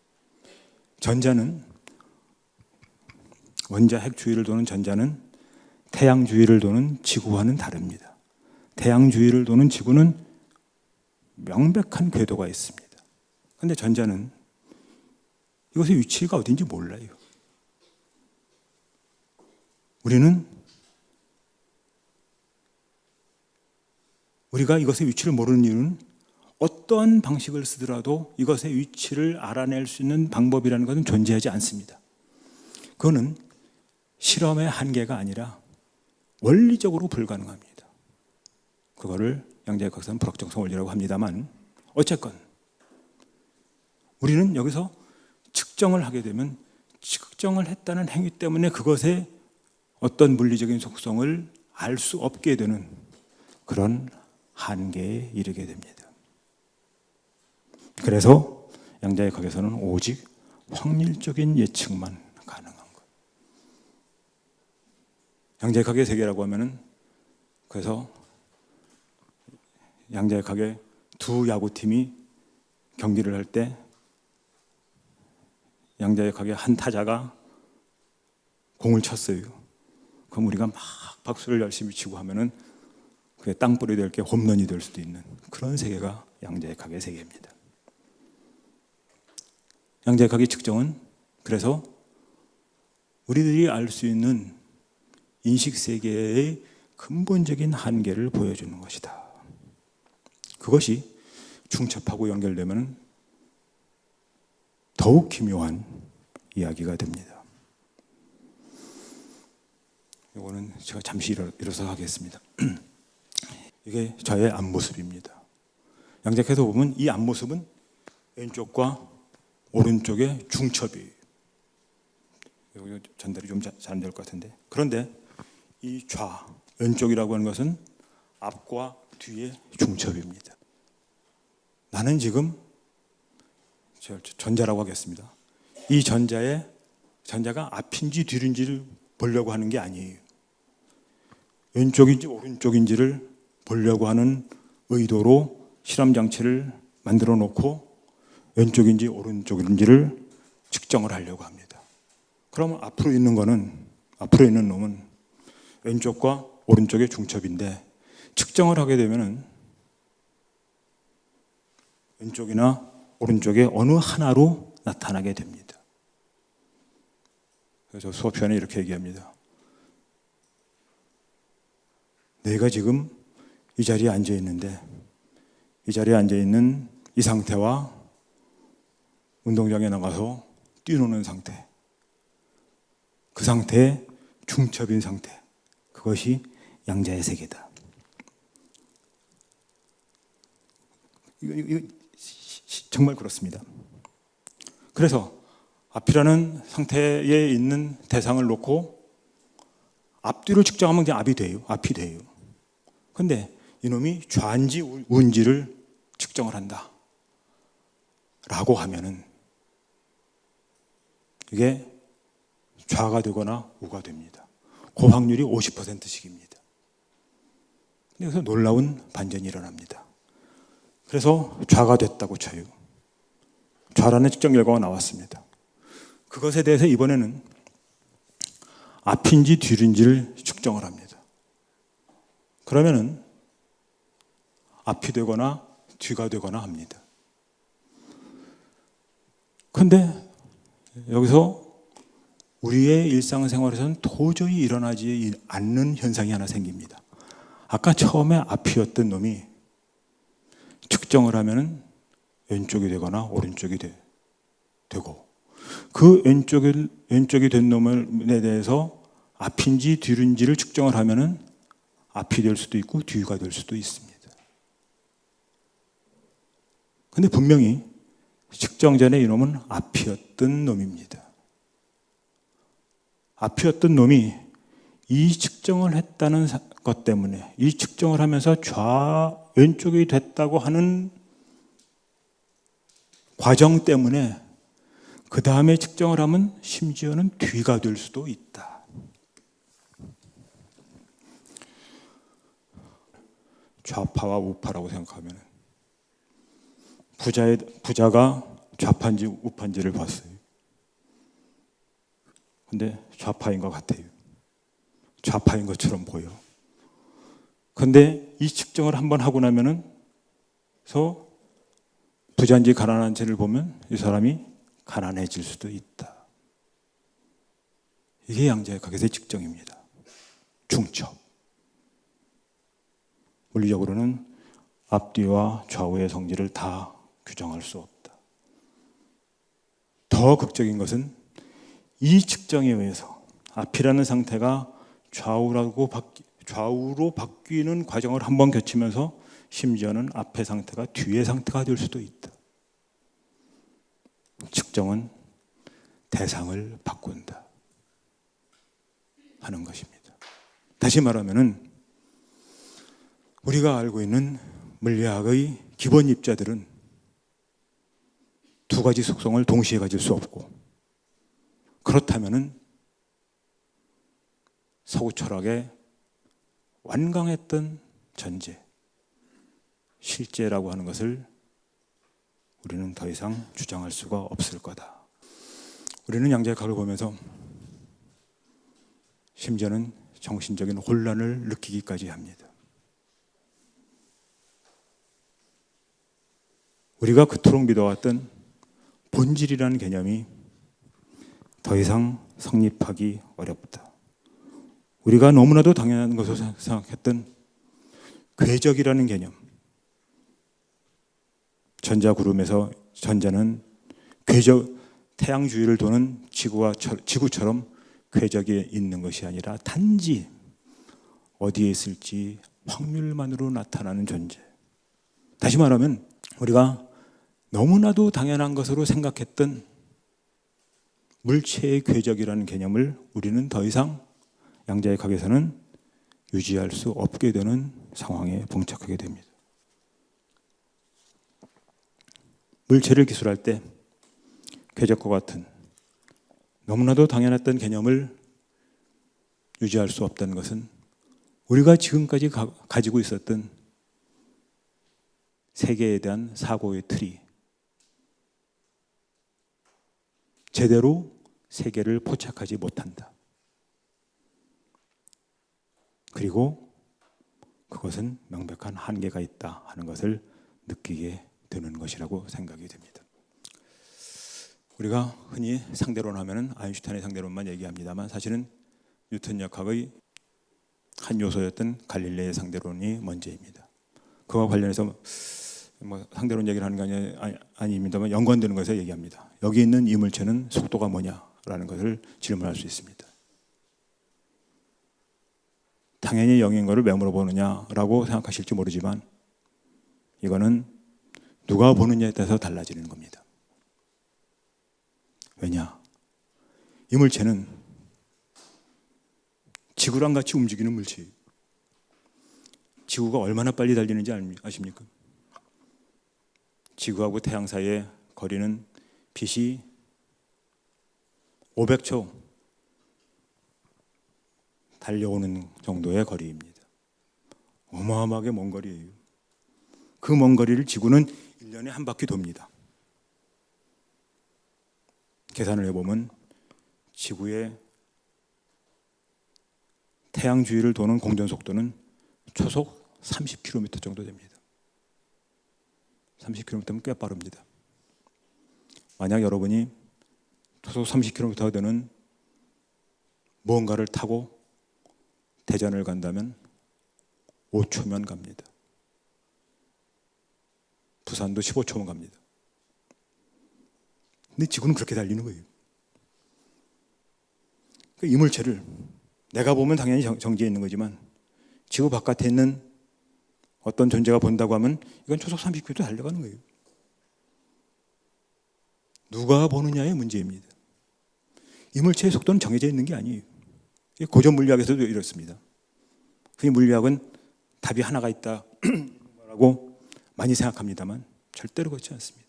전자는, 원자 핵 주위를 도는 전자는 태양 주위를 도는 지구와는 다릅니다. 태양 주위를 도는 지구는 명백한 궤도가 있습니다. 그런데 전자는 이것의 위치가 어딘지 몰라요. 우리가 이것의 위치를 모르는 이유는 어떠한 방식을 쓰더라도 이것의 위치를 알아낼 수 있는 방법이라는 것은 존재하지 않습니다. 그거는 실험의 한계가 아니라 원리적으로 불가능합니다. 그거를 양자역학에서는 불확정성 원리라고 합니다만, 어쨌건 우리는 여기서 측정을 하게 되면 측정을 했다는 행위 때문에 그것의 어떤 물리적인 속성을 알 수 없게 되는 그런 한계에 이르게 됩니다. 그래서 양자역학에서는 오직 확률적인 예측만 가능한 것. 양자역학의 세계라고 하면은, 그래서 양자역학의 두 야구팀이 경기를 할 때 양자역학의 한 타자가 공을 쳤어요. 그럼 우리가 막 박수를 열심히 치고 하면은 그게 땅볼이 될 게 홈런이 될 수도 있는 그런 세계가 양자역학의 세계입니다. 양자역학의 측정은 그래서 우리들이 알 수 있는 인식 세계의 근본적인 한계를 보여주는 것이다. 그것이 중첩하고 연결되면 더욱 기묘한 이야기가 됩니다. 이거는 제가 잠시 일어서 하겠습니다. 이게 저의 앞모습입니다. 양자에서 보면 이 앞모습은 왼쪽과 오른쪽의 중첩이에요. 여기 전달이 좀 잘 안 될 것 같은데, 그런데 이 왼쪽이라고 하는 것은 앞과 뒤의 중첩입니다. 나는 지금 전자라고 하겠습니다. 이 전자가 앞인지 뒤인지를 보려고 하는 게 아니에요. 왼쪽인지 오른쪽인지를 보려고 하는 의도로 실험 장치를 만들어 놓고 왼쪽인지 오른쪽인지를 측정을 하려고 합니다. 그러면 앞으로 있는 놈은 왼쪽과 오른쪽의 중첩인데, 측정을 하게 되면은 왼쪽이나 오른쪽의 어느 하나로 나타나게 됩니다. 그래서 수업 시간에 이렇게 얘기합니다. 내가 지금 이 자리에 앉아 있는데, 이 자리에 앉아 있는 이 상태와 운동장에 나가서 뛰노는 상태, 그 상태의 중첩인 상태, 그것이 양자의 세계다. 이거 정말 그렇습니다. 그래서 앞이라는 상태에 있는 대상을 놓고 앞뒤를 측정하면 그냥 앞이 돼요. 그런데 이놈이 좌인지 우인지를 측정을 한다 라고 하면은 이게 좌가 되거나 우가 됩니다. 그 확률이 50%씩입니다. 그래서 놀라운 반전이 일어납니다. 그래서 좌가 됐다고 쳐요. 좌라는 측정 결과가 나왔습니다. 그것에 대해서 이번에는 앞인지 뒤인지를 측정을 합니다. 그러면은 앞이 되거나 뒤가 되거나 합니다. 그런데 여기서 우리의 일상생활에서는 도저히 일어나지 않는 현상이 하나 생깁니다. 아까 처음에 앞이었던 놈이 측정을 하면은 왼쪽이 되거나 오른쪽이 되고, 그 왼쪽이 된 놈에 대해서 앞인지 뒤인지를 측정을 하면은 앞이 될 수도 있고 뒤가 될 수도 있습니다. 근데 분명히 측정 전에 이놈은 앞이었던 놈입니다. 앞이었던 놈이 이 측정을 했다는 것 때문에, 이 측정을 하면서 왼쪽이 됐다고 하는 과정 때문에 그 다음에 측정을 하면 심지어는 뒤가 될 수도 있다. 좌파와 우파라고 생각하면 부자가 좌파인지 우파인지를 봤어요. 근데 좌파인 것 같아요. 좌파인 것처럼 보여. 근데 이 측정을 한번 하고 나면은 부자인지 가난한지를 보면 이 사람이 가난해질 수도 있다. 이게 양자의 각에서의 측정입니다. 중첩. 물리적으로는 앞뒤와 좌우의 성질을 다 규정할 수 없다. 더 극적인 것은 이 측정에 의해서 앞이라는 상태가 좌우로 바뀌는 과정을 한번 거치면서 심지어는 앞의 상태가 뒤의 상태가 될 수도 있다. 측정은 대상을 바꾼다 하는 것입니다. 다시 말하면은 우리가 알고 있는 물리학의 기본 입자들은 두 가지 속성을 동시에 가질 수 없고, 그렇다면은 서구 철학의 완강했던 전제, 실제라고 하는 것을 우리는 더 이상 주장할 수가 없을 거다. 우리는 양자의 각을 보면서 심지어는 정신적인 혼란을 느끼기까지 합니다. 우리가 그토록 믿어왔던 본질이라는 개념이 더 이상 성립하기 어렵다. 우리가 너무나도 당연한 것으로 생각했던 궤적이라는 개념, 전자 구름에서 전자는 태양 주위를 도는 지구처럼 궤적에 있는 것이 아니라 단지 어디에 있을지 확률만으로 나타나는 존재. 다시 말하면 우리가 너무나도 당연한 것으로 생각했던 물체의 궤적이라는 개념을 우리는 더 이상 양자의 각에서는 유지할 수 없게 되는 상황에 봉착하게 됩니다. 물체를 기술할 때 궤적과 같은 너무나도 당연했던 개념을 유지할 수 없다는 것은 우리가 지금까지 가지고 있었던 세계에 대한 사고의 틀이 제대로 세계를 포착하지 못한다. 그리고 그것은 명백한 한계가 있다 하는 것을 느끼게 되는 것이라고 생각이 됩니다. 우리가 흔히 상대론 하면은 아인슈타인의 상대론만 얘기합니다만 사실은 뉴턴 역학의 한 요소였던 갈릴레이의 상대론이 먼저입니다. 그와 관련해서 뭐 상대론 얘기를 하는 게 아닙니다만 연관되는 것에서 얘기합니다. 여기 있는 이 물체는 속도가 뭐냐라는 것을 질문할 수 있습니다. 당연히 0인 것을 왜 물어보느냐라고 생각하실지 모르지만 이거는 누가 보느냐에 따라서 달라지는 겁니다. 왜냐? 이 물체는 지구랑 같이 움직이는 물체예요. 지구가 얼마나 빨리 달리는지 아십니까? 지구하고 태양 사이의 거리는 빛이 500초 달려오는 정도의 거리입니다. 어마어마하게 먼 거리예요. 그 먼 거리를 지구는 1년에 한 바퀴 돕니다. 계산을 해보면 지구의 태양 주위를 도는 공전 속도는 초속 30km 정도 됩니다. 30km면 꽤 빠릅니다. 만약 여러분이 초속 30km가 되는 무언가를 타고 대전을 간다면 5초면 갑니다. 부산도 15초면 갑니다. 근데 지구는 그렇게 달리는 거예요. 이 물체를 내가 보면 당연히 정지해 있는 거지만 지구 바깥에 있는 어떤 존재가 본다고 하면 이건 초속 30km 달려가는 거예요. 누가 보느냐의 문제입니다. 이 물체의 속도는 정해져 있는 게 아니에요. 고전 물리학에서도 이렇습니다. 그 물리학은 답이 하나가 있다라고 많이 생각합니다만 절대로 그렇지 않습니다.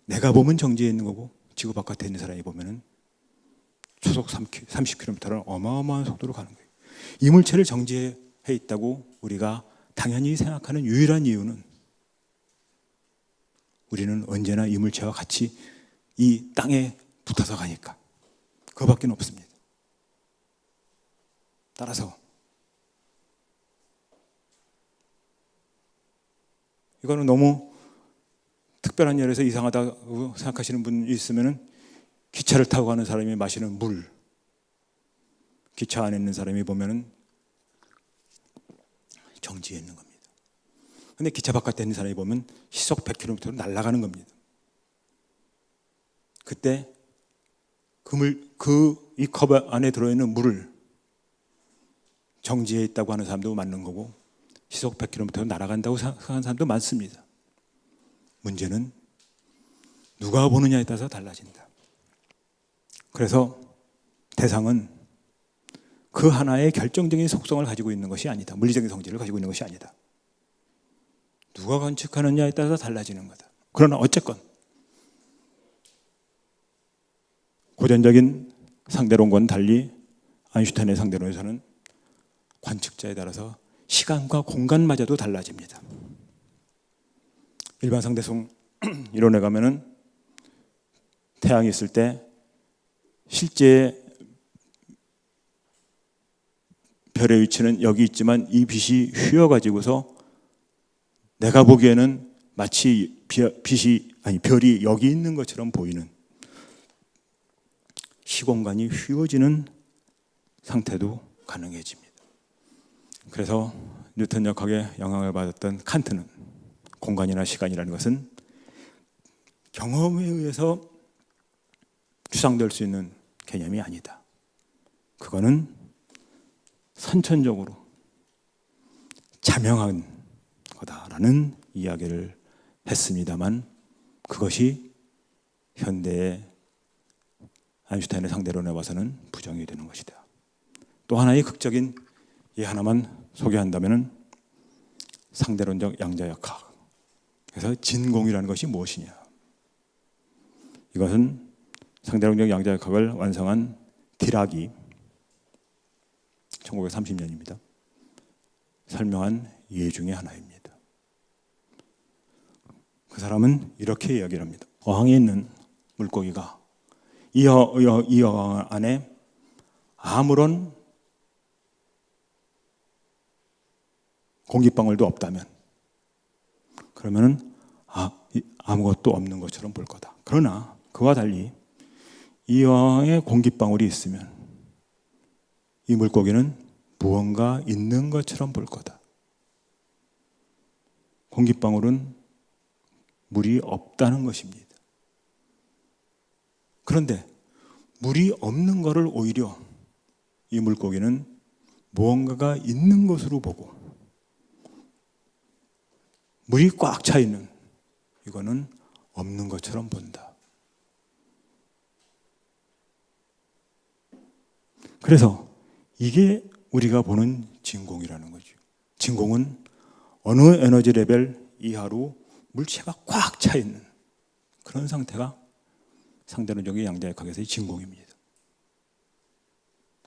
내가 보면 정지해 있는 거고 지구 바깥에 있는 사람이 보면은 초속 30km를 어마어마한 속도로 가는 거예요. 이 물체를 정지해 있다고 우리가 당연히 생각하는 유일한 이유는 우리는 언제나 이 물체와 같이 이 땅에 붙어서 가니까 그거밖에 없습니다. 따라서 이거는 너무 특별한 예라서 이상하다고 생각하시는 분이 있으면 기차를 타고 가는 사람이 마시는 물, 기차 안에 있는 사람이 보면은 정지해 있는 겁니다. 근데 기차 바깥에 있는 사람이 보면 시속 100km로 날아가는 겁니다. 그때 이 컵 안에 들어있는 물을 정지해 있다고 하는 사람도 맞는 거고 시속 100km로 날아간다고 생각하는 사람도 많습니다. 문제는 누가 보느냐에 따라서 달라진다. 그래서 대상은 그 하나의 결정적인 속성을 가지고 있는 것이 아니다. 물리적인 성질을 가지고 있는 것이 아니다. 누가 관측하느냐에 따라서 달라지는 거다. 그러나 어쨌건 고전적인 상대론과는 달리 아인슈타인의 상대론에서는 관측자에 따라서 시간과 공간마저도 달라집니다. 일반 상대성 이론에 가면은 태양이 있을 때 실제 별의 위치는 여기 있지만 이 빛이 휘어가지고서 내가 보기에는 마치 별이 여기 있는 것처럼 보이는 시공간이 휘어지는 상태도 가능해집니다. 그래서 뉴턴 역학에 영향을 받았던 칸트는 공간이나 시간이라는 것은 경험에 의해서 추상될 수 있는 개념이 아니다. 그거는 선천적으로 자명한 거다라는 이야기를 했습니다만 그것이 현대의 아인슈타인의 상대론에 와서는 부정이 되는 것이다. 또 하나의 극적인 예 하나만 소개한다면 상대론적 양자역학. 그래서 진공이라는 것이 무엇이냐? 이것은 상대론적 양자역학을 완성한 디락이 1930년입니다. 설명한 예 중에 하나입니다. 그 사람은 이렇게 이야기를 합니다. 어항에 있는 물고기가 이 어항 안에 아무런 공기방울도 없다면 그러면은 아무것도 없는 것처럼 볼 거다. 그러나 그와 달리 이 어항에 공기방울이 있으면 이 물고기는 무언가 있는 것처럼 볼 거다. 공기방울은 물이 없다는 것입니다. 그런데 물이 없는 것을 오히려 이 물고기는 무언가가 있는 것으로 보고 물이 꽉 차 있는 이거는 없는 것처럼 본다. 그래서 이게 우리가 보는 진공이라는 거죠. 진공은 어느 에너지 레벨 이하로 물체가 꽉 차 있는 그런 상태가 상대론적인 양자역학에서의 진공입니다.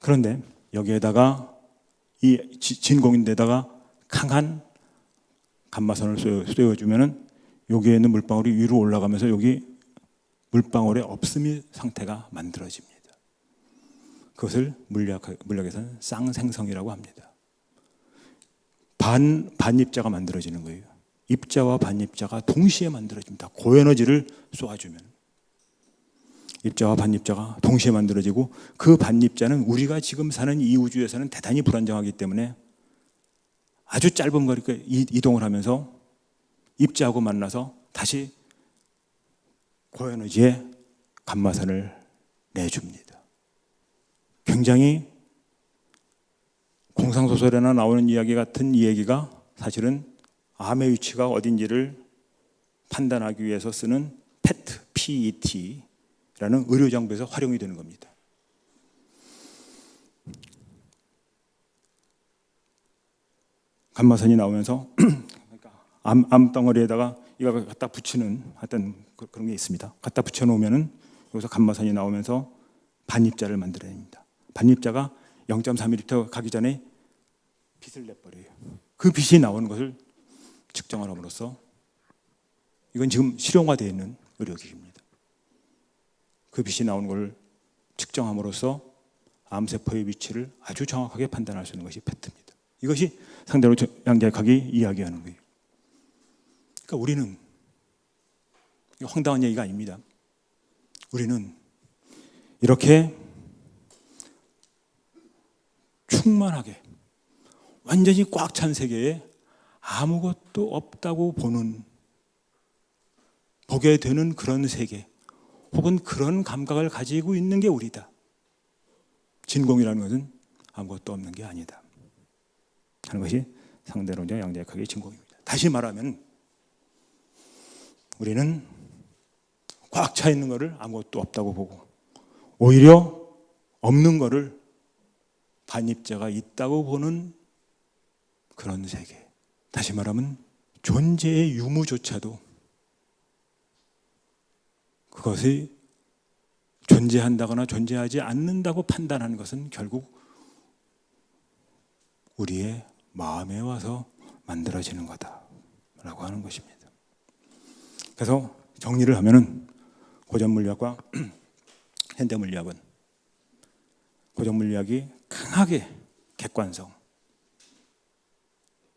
그런데 여기에다가 이 진공인데다가 강한 감마선을 쏘여주면은 여기에 있는 물방울이 위로 올라가면서 여기 물방울의 없음이 상태가 만들어집니다. 그것을 물리학에서는 쌍생성이라고 합니다. 반입자가 만들어지는 거예요. 입자와 반입자가 동시에 만들어집니다. 고에너지를 쏘아주면 입자와 반입자가 동시에 만들어지고 그 반입자는 우리가 지금 사는 이 우주에서는 대단히 불안정하기 때문에 아주 짧은 거리를 이동을 하면서 입자하고 만나서 다시 고에너지의 감마선을 내줍니다. 굉장히 공상소설에나 나오는 이야기 같은 이 얘기가 사실은 암의 위치가 어딘지를 판단하기 위해서 쓰는 PET라는 의료장비에서 활용이 되는 겁니다. 감마선이 나오면서 암덩어리에다가 이걸 갖다 붙이는 하여튼 그런 게 있습니다. 갖다 붙여놓으면은 여기서 감마선이 나오면서 반입자를 만들어냅니다. 반입자가 0.3mm 가기 전에 빛을 내버려요. 그 빛이 나오는 것을 측정을 함으로써 이건 지금 실용화되어 있는 의료기기입니다. 그 빛이 나오는 것을 측정함으로써 암세포의 위치를 아주 정확하게 판단할 수 있는 것이 PET입니다. 이것이 상대로 양자역학이 이야기하는 거예요. 그러니까 우리는 황당한 얘기가 아닙니다. 우리는 이렇게 충만하게 완전히 꽉 찬 세계에 아무것도 없다고 보게 되는 그런 세계 혹은 그런 감각을 가지고 있는 게 우리다. 진공이라는 것은 아무것도 없는 게 아니다 하는 것이 상대론적 양자역학의 진공입니다. 다시 말하면 우리는 꽉 차 있는 것을 아무것도 없다고 보고 오히려 없는 것을 반입자가 있다고 보는 그런 세계. 다시 말하면 존재의 유무조차도 그것이 존재한다거나 존재하지 않는다고 판단하는 것은 결국 우리의 마음에 와서 만들어지는 거다라고 하는 것입니다. 그래서 정리를 하면은 고전물리학과 현대물리학은 고전물리학이 강하게 객관성,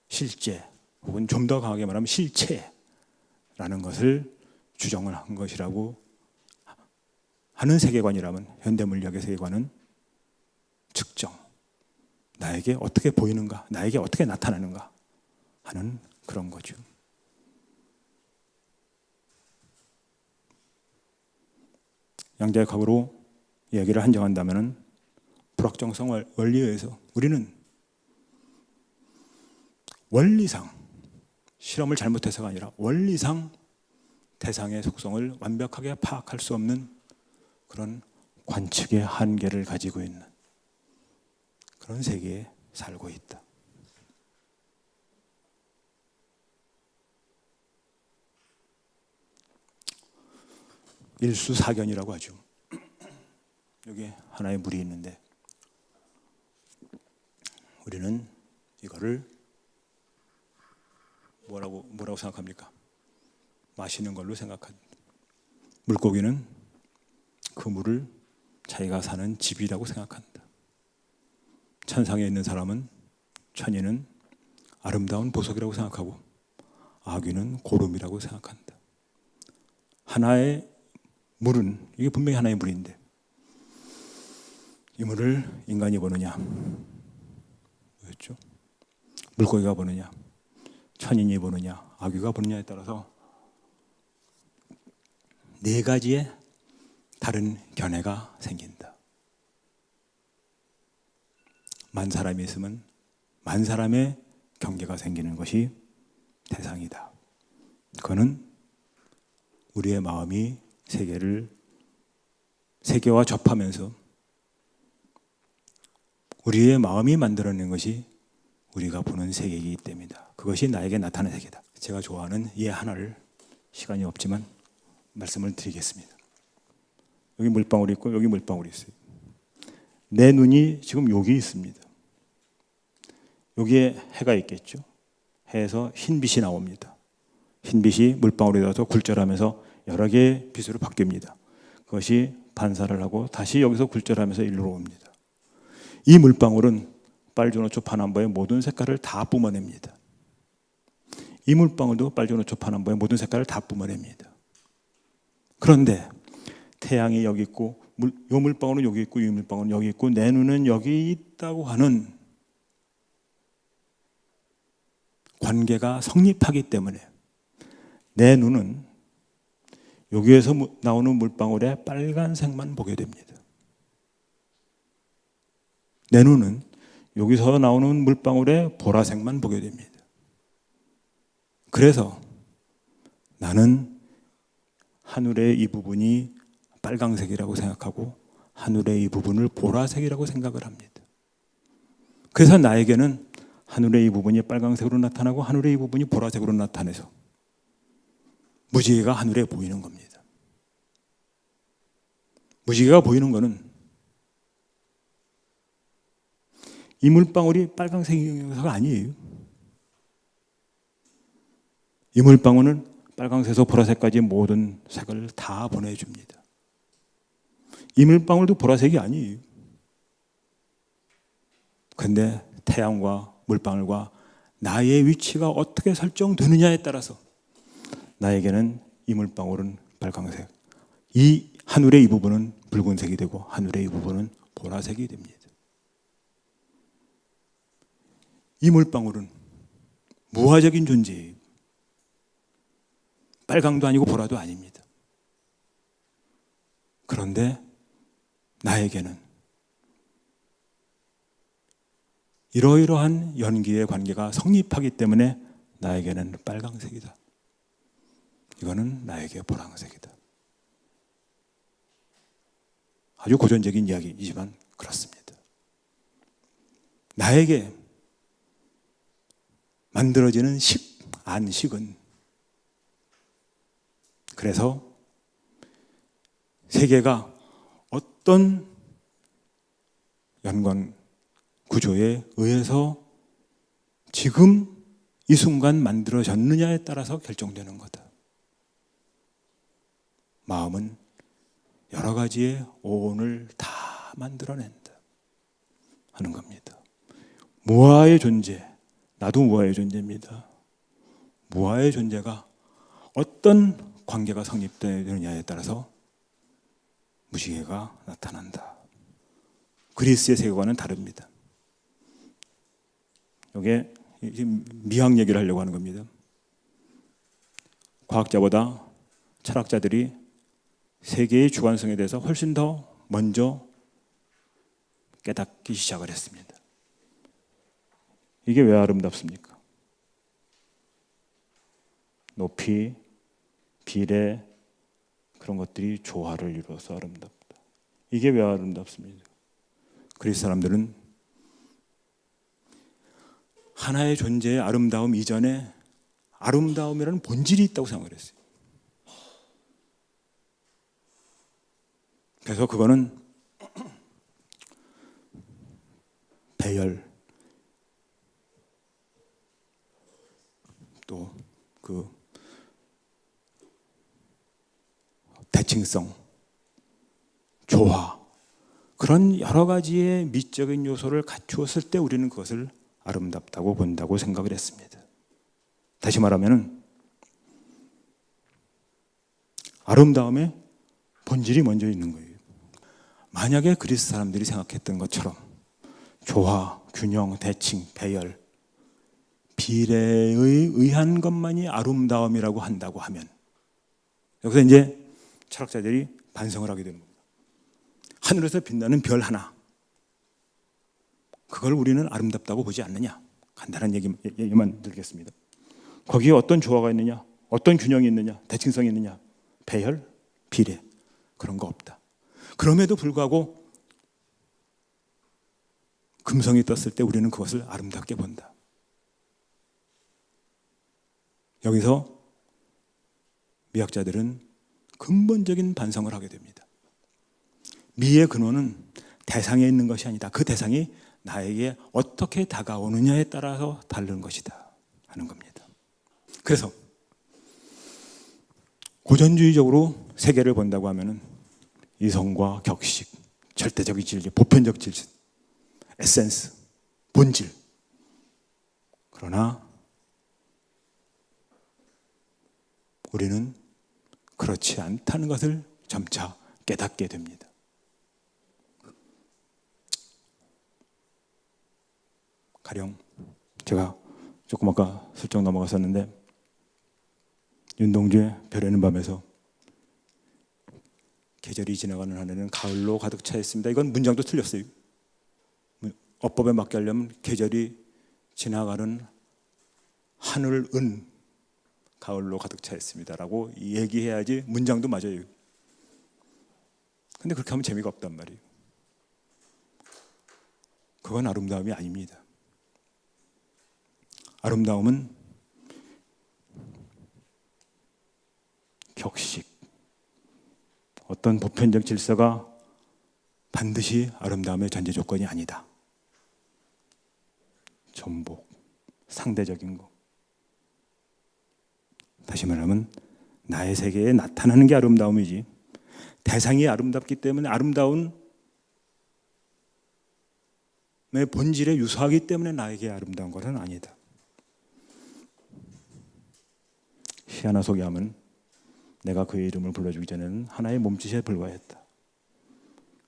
실제 혹은 좀 더 강하게 말하면 실체라는 것을 주장을 한 것이라고 하는 세계관이라면 현대물리학의 세계관은 측정, 나에게 어떻게 보이는가, 나에게 어떻게 나타나는가 하는 그런 거죠. 양자역학으로 이야기를 한정한다면 불확정성 원리에 의해서 우리는 원리상, 실험을 잘못해서가 아니라 원리상 대상의 속성을 완벽하게 파악할 수 없는 그런 관측의 한계를 가지고 있는 그런 세계에 살고 있다. 일수사견이라고 하죠. 여기 하나의 물이 있는데 우리는 이거를 뭐라고 생각합니까? 마시는 걸로 생각합니다. 물고기는 그 물을 자기가 사는 집이라고 생각한다. 천상에 있는 사람은, 천인은 아름다운 보석이라고 생각하고 아귀는 고름이라고 생각한다. 하나의 물은, 이게 분명히 하나의 물인데 이 물을 인간이 보느냐, 뭐였죠? 물고기가 보느냐, 천인이 보느냐, 아귀가 보느냐에 따라서 네 가지의 다른 견해가 생긴다. 만 사람이 있으면 만 사람의 경계가 생기는 것이 대상이다. 그거는 우리의 마음이 세계와 접하면서 우리의 마음이 만들어낸 것이 우리가 보는 세계이기 때문이다. 그것이 나에게 나타나는 세계다. 제가 좋아하는 예 하나를 시간이 없지만 말씀을 드리겠습니다. 여기 물방울이 있고 여기 물방울이 있어요. 내 눈이 지금 여기 있습니다. 여기에 해가 있겠죠. 해에서 흰빛이 나옵니다. 흰빛이 물방울에 닿아서 굴절하면서 여러 개의 빛으로 바뀝니다. 그것이 반사를 하고 다시 여기서 굴절하면서 일로 옵니다. 이 물방울은 빨주노초 파남보의 모든 색깔을 다 뿜어냅니다. 이 물방울도 빨주노초 파남보의 모든 색깔을 다 뿜어냅니다. 그런데 태양이 여기 있고 이 물방울은 여기 있고 이 물방울은 여기 있고 내 눈은 여기 있다고 하는 관계가 성립하기 때문에 내 눈은 여기에서 나오는 물방울의 빨간색만 보게 됩니다. 내 눈은 여기서 나오는 물방울의 보라색만 보게 됩니다. 그래서 나는 하늘의 이 부분이 빨강색이라고 생각하고 하늘의 이 부분을 보라색이라고 생각을 합니다. 그래서 나에게는 하늘의 이 부분이 빨강색으로 나타나고 하늘의 이 부분이 보라색으로 나타내서 무지개가 하늘에 보이는 겁니다. 무지개가 보이는 것은 이 물방울이 빨강색이어서가 아니에요. 이 물방울은 빨강색에서 보라색까지 모든 색을 다 보내줍니다. 이 물방울도 보라색이 아니에요. 근데 태양과 물방울과 나의 위치가 어떻게 설정되느냐에 따라서 나에게는 이 물방울은 빨강색, 이 하늘의 이 부분은 붉은색이 되고 하늘의 이 부분은 보라색이 됩니다. 이 물방울은 무화적인 존재예요. 빨강도 아니고 보라도 아닙니다. 그런데 나에게는 이러이러한 연기의 관계가 성립하기 때문에 나에게는 빨강색이다. 이거는 나에게 보라색이다. 아주 고전적인 이야기이지만 그렇습니다. 나에게 만들어지는 안식은 그래서 세계가 어떤 연관 구조에 의해서 지금 이 순간 만들어졌느냐에 따라서 결정되는 거다. 마음은 여러 가지의 오온을 다 만들어낸다 하는 겁니다. 무아의 존재, 나도 무아의 존재입니다. 무아의 존재가 어떤 관계가 성립되느냐에 따라서 무지개가 나타난다. 그리스의 세계관은 다릅니다. 이게 미학 얘기를 하려고 하는 겁니다. 과학자보다 철학자들이 세계의 주관성에 대해서 훨씬 더 먼저 깨닫기 시작을 했습니다. 이게 왜 아름답습니까? 높이, 비례, 그런 것들이 조화를 이루어서 아름답다. 이게 왜 아름답습니까? 그리스 사람들은 하나의 존재의 아름다움 이전에 아름다움이라는 본질이 있다고 생각을 했어요. 그래서 그거는 배열, 또 그 대칭성, 조화, 그런 여러 가지의 미적인 요소를 갖추었을 때 우리는 그것을 아름답다고 본다고 생각을 했습니다. 다시 말하면 아름다움의 본질이 먼저 있는 거예요. 만약에 그리스 사람들이 생각했던 것처럼 조화, 균형, 대칭, 배열, 비례에 의한 것만이 아름다움이라고 한다고 하면, 여기서 이제 철학자들이 반성을 하게 되는 겁니다. 하늘에서 빛나는 별 하나, 그걸 우리는 아름답다고 보지 않느냐? 간단한 얘기만 드리겠습니다. 거기에 어떤 조화가 있느냐? 어떤 균형이 있느냐? 대칭성이 있느냐? 배열, 비례, 그런 거 없다. 그럼에도 불구하고 금성이 떴을 때 우리는 그것을 아름답게 본다. 여기서 미학자들은 근본적인 반성을 하게 됩니다. 미의 근원은 대상에 있는 것이 아니다. 그 대상이 나에게 어떻게 다가오느냐에 따라서 다른 것이다 하는 겁니다. 그래서 고전주의적으로 세계를 본다고 하면은 이성과 격식, 절대적인 진리, 보편적 질서, 에센스, 본질. 그러나 우리는 그렇지 않다는 것을 점차 깨닫게 됩니다. 가령 제가 조금 아까 슬쩍 넘어갔었는데 윤동주의 별에는 밤에서 계절이 지나가는 하늘은 가을로 가득 차 있습니다. 이건 문장도 틀렸어요. 어법에 맞게 하려면 계절이 지나가는 하늘은 가을로 가득 차 있습니다라고 얘기해야지 문장도 맞아요. 근데 그렇게 하면 재미가 없단 말이에요. 그건 아름다움이 아닙니다. 아름다움은 격식, 어떤 보편적 질서가 반드시 아름다움의 전제 조건이 아니다. 전복, 상대적인 거. 다시 말하면 나의 세계에 나타나는 게 아름다움이지, 대상이 아름답기 때문에 아름다움의 본질에 유사하기 때문에 나에게 아름다운 것은 아니다. 시 하나 소개하면 내가 그의 이름을 불러주기 전에는 하나의 몸짓에 불과했다.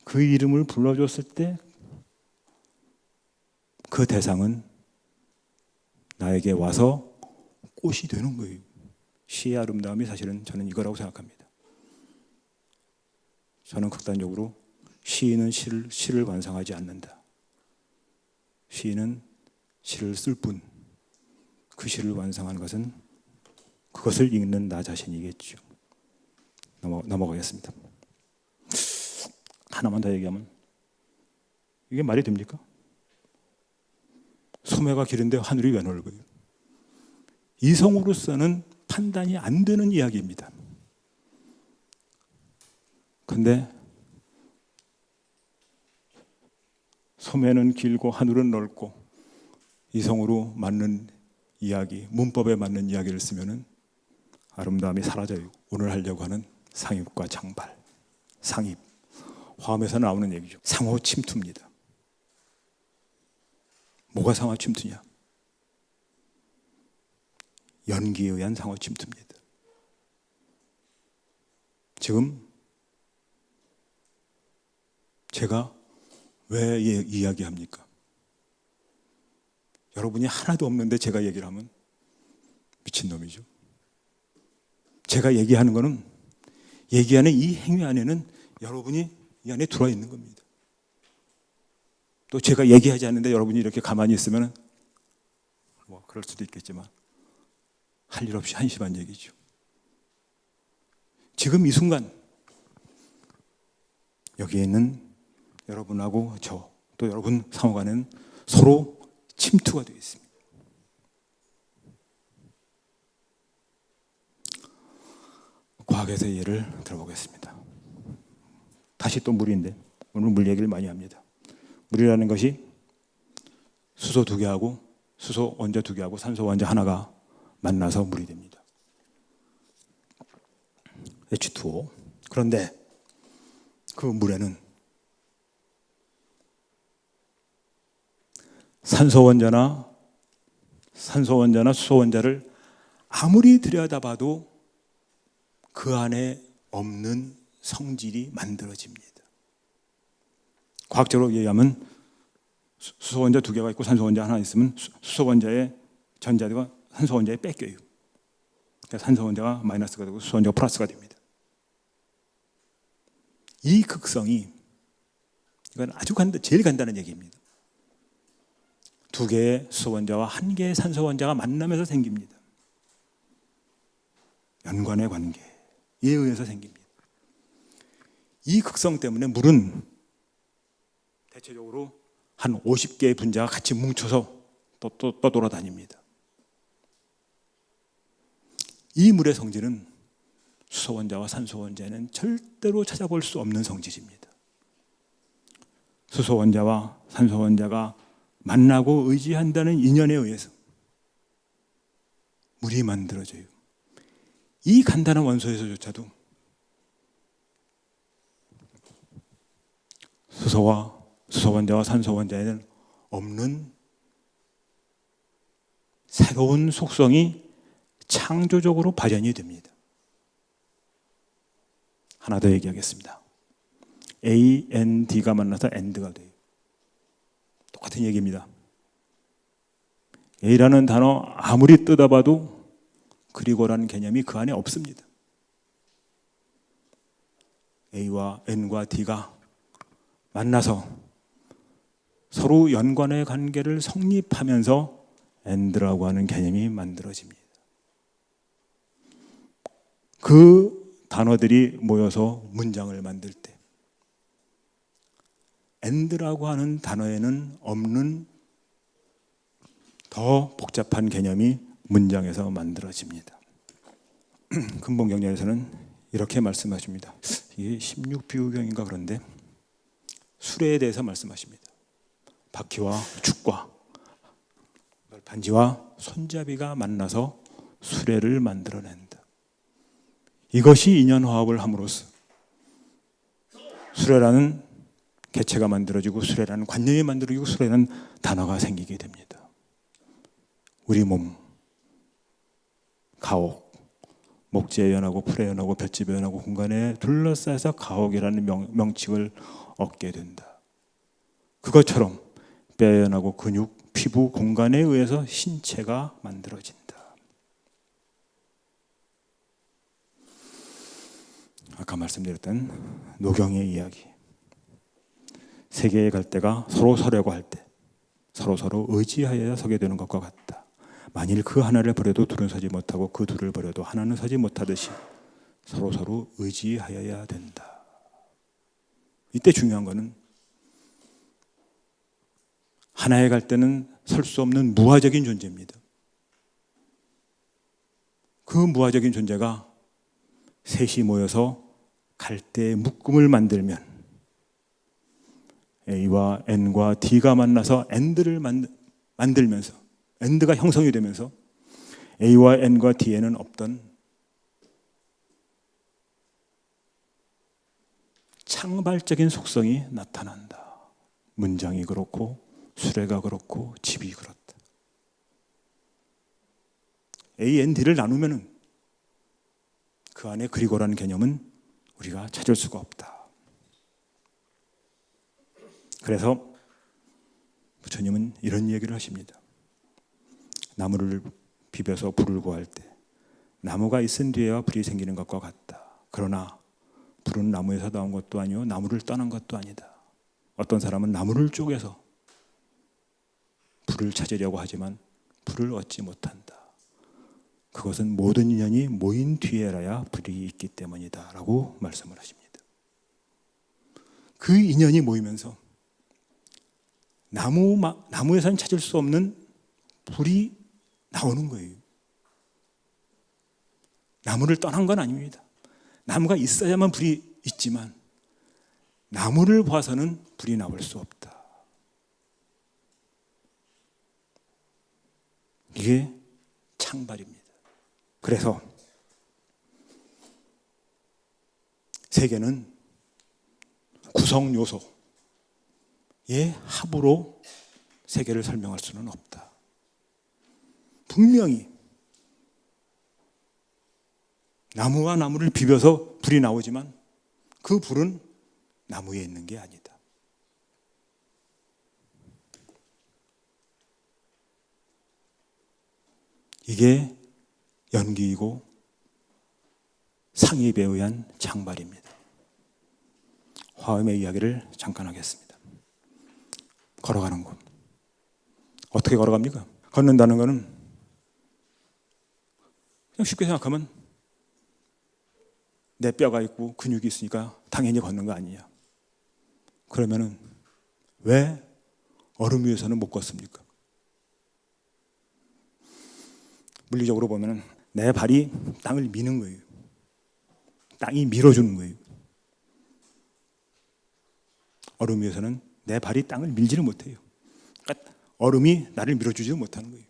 그 이름을 불러줬을 때 그 대상은 나에게 와서 꽃이 되는 거예요. 시의 아름다움이 사실은 저는 이거라고 생각합니다. 저는 극단적으로 시인은 시를 완성하지 않는다. 시인은 시를 쓸 뿐, 그 시를 완성하는 것은 그것을 읽는 나 자신이겠죠. 넘어가겠습니다. 하나만 더 얘기하면 이게 말이 됩니까? 소매가 길은데 하늘이 왜 넓어요? 이성으로서는 판단이 안 되는 이야기입니다. 근데 소매는 길고 하늘은 넓고 이성으로 맞는 이야기, 문법에 맞는 이야기를 쓰면은 아름다움이 사라져요. 오늘 하려고 하는 상입과 장발. 상입, 화음에서 나오는 얘기죠. 상호 침투입니다. 뭐가 상호 침투냐? 연기에 의한 상호 침투입니다. 지금 제가 왜 이야기합니까? 여러분이 하나도 없는데 제가 얘기를 하면 미친놈이죠. 제가 얘기하는 거는, 얘기하는 이 행위 안에는 여러분이 이 안에 들어와 있는 겁니다. 또 제가 얘기하지 않는데 여러분이 이렇게 가만히 있으면 뭐 그럴 수도 있겠지만 할 일 없이 한심한 얘기죠. 지금 이 순간 여기에 있는 여러분하고 저, 또 여러분 상호 간에는 서로 침투가 되어 있습니다. 과학에서의 예를 들어보겠습니다. 다시 또 물인데 오늘 물 얘기를 많이 합니다. 물이라는 것이 수소 2개하고 수소 원자 2개하고 산소 원자 하나가 만나서 물이 됩니다. H2O. 그런데 그 물에는 산소 원자나 수소 원자를 아무리 들여다봐도 그 안에 없는 성질이 만들어집니다. 과학적으로 얘기하면 수소 원자 2개가 있고 산소 원자 하나 있으면 수소 원자의 전자가 산소 원자에 뺏겨요. 그러니까 산소 원자가 마이너스가 되고 수소 원자가 플러스가 됩니다. 이 극성이, 이건 아주 제일 간단한 얘기입니다. 2개의 수소 원자와 1개의 산소 원자가 만나면서 생깁니다. 연관의 관계에 의해서 생깁니다. 이 극성 때문에 물은 대체적으로 한 50개의 분자가 같이 뭉쳐서 또 돌아다닙니다. 이 물의 성질은 수소 원자와 산소 원자에는 절대로 찾아볼 수 없는 성질입니다. 수소 원자와 산소 원자가 만나고 의지한다는 인연에 의해서 물이 만들어져요. 이 간단한 원소에서조차도 수소 원자와 산소 원자에는 없는 새로운 속성이 창조적으로 발현이 됩니다. 하나 더 얘기하겠습니다. A, N, D가 만나서 AND가 돼요. 똑같은 얘기입니다. A라는 단어 아무리 뜯어봐도 그리고라는 개념이 그 안에 없습니다. A와 N과 D가 만나서 서로 연관의 관계를 성립하면서 AND라고 하는 개념이 만들어집니다. 그 단어들이 모여서 문장을 만들 때 AND라고 하는 단어에는 없는 더 복잡한 개념이 문장에서 만들어집니다. 근본경전에서는 이렇게 말씀하십니다. 이게 16비유경인가 그런데 수레에 대해서 말씀하십니다. 바퀴와 축과 반지와 손잡이가 만나서 수레를 만들어낸다. 이것이 인연화합을 함으로써 수레라는 개체가 만들어지고 수레라는 관념이 만들어지고 수레라는 단어가 생기게 됩니다. 우리 몸, 가옥, 목재에 연하고 풀에 연하고 볏짚에 연하고 공간에 둘러싸여서 가옥이라는 명칭을 얻게 된다. 그것처럼 뼈에 연하고 근육, 피부, 공간에 의해서 신체가 만들어진다. 아까 말씀드렸던 노경의 이야기. 세계에 갈 때가 서로 서려고 할 때 서로 의지하여야 서게 되는 것과 같다. 만일 그 하나를 버려도 둘은 서지 못하고 그 둘을 버려도 하나는 서지 못하듯이 서로 의지하여야 된다. 이때 중요한 것은 하나에 갈 때는 설 수 없는 무화적인 존재입니다. 그 무화적인 존재가 셋이 모여서 갈대의 묶음을 만들면 A와 N과 D가 만나서 AND를 만들면서 AND가 형성이 되면서 A와 N과 D에는 없던 창발적인 속성이 나타난다. 문장이 그렇고 수레가 그렇고 집이 그렇다. A, N, D를 나누면 그 안에 그리고라는 개념은 우리가 찾을 수가 없다. 그래서 부처님은 이런 얘기를 하십니다. 나무를 비벼서 불을 구할 때 나무가 있은 뒤에야 불이 생기는 것과 같다. 그러나 불은 나무에서 나온 것도 아니요 나무를 떠난 것도 아니다. 어떤 사람은 나무를 쪼개서 불을 찾으려고 하지만 불을 얻지 못한다. 그것은 모든 인연이 모인 뒤에라야 불이 있기 때문이다 라고 말씀을 하십니다. 그 인연이 모이면서 나무에서는 찾을 수 없는 불이 나오는 거예요. 나무를 떠난 건 아닙니다. 나무가 있어야만 불이 있지만 나무를 봐서는 불이 나올 수 없다. 이게 창발입니다. 그래서 세계는 구성 요소의 합으로 세계를 설명할 수는 없다. 분명히 나무와 나무를 비벼서 불이 나오지만 그 불은 나무에 있는 게 아니다. 이게 연기이고 상입에 의한 창발입니다. 화음의 이야기를 잠깐 하겠습니다. 걸어가는 곳. 어떻게 걸어갑니까? 걷는다는 것은 그냥 쉽게 생각하면 내 뼈가 있고 근육이 있으니까 당연히 걷는 거 아니냐. 그러면은 왜 얼음 위에서는 못 걷습니까? 물리적으로 보면은 내 발이 땅을 미는 거예요. 땅이 밀어주는 거예요. 얼음 위에서는 내 발이 땅을 밀지를 못해요. 그러니까 얼음이 나를 밀어주지 못하는 거예요.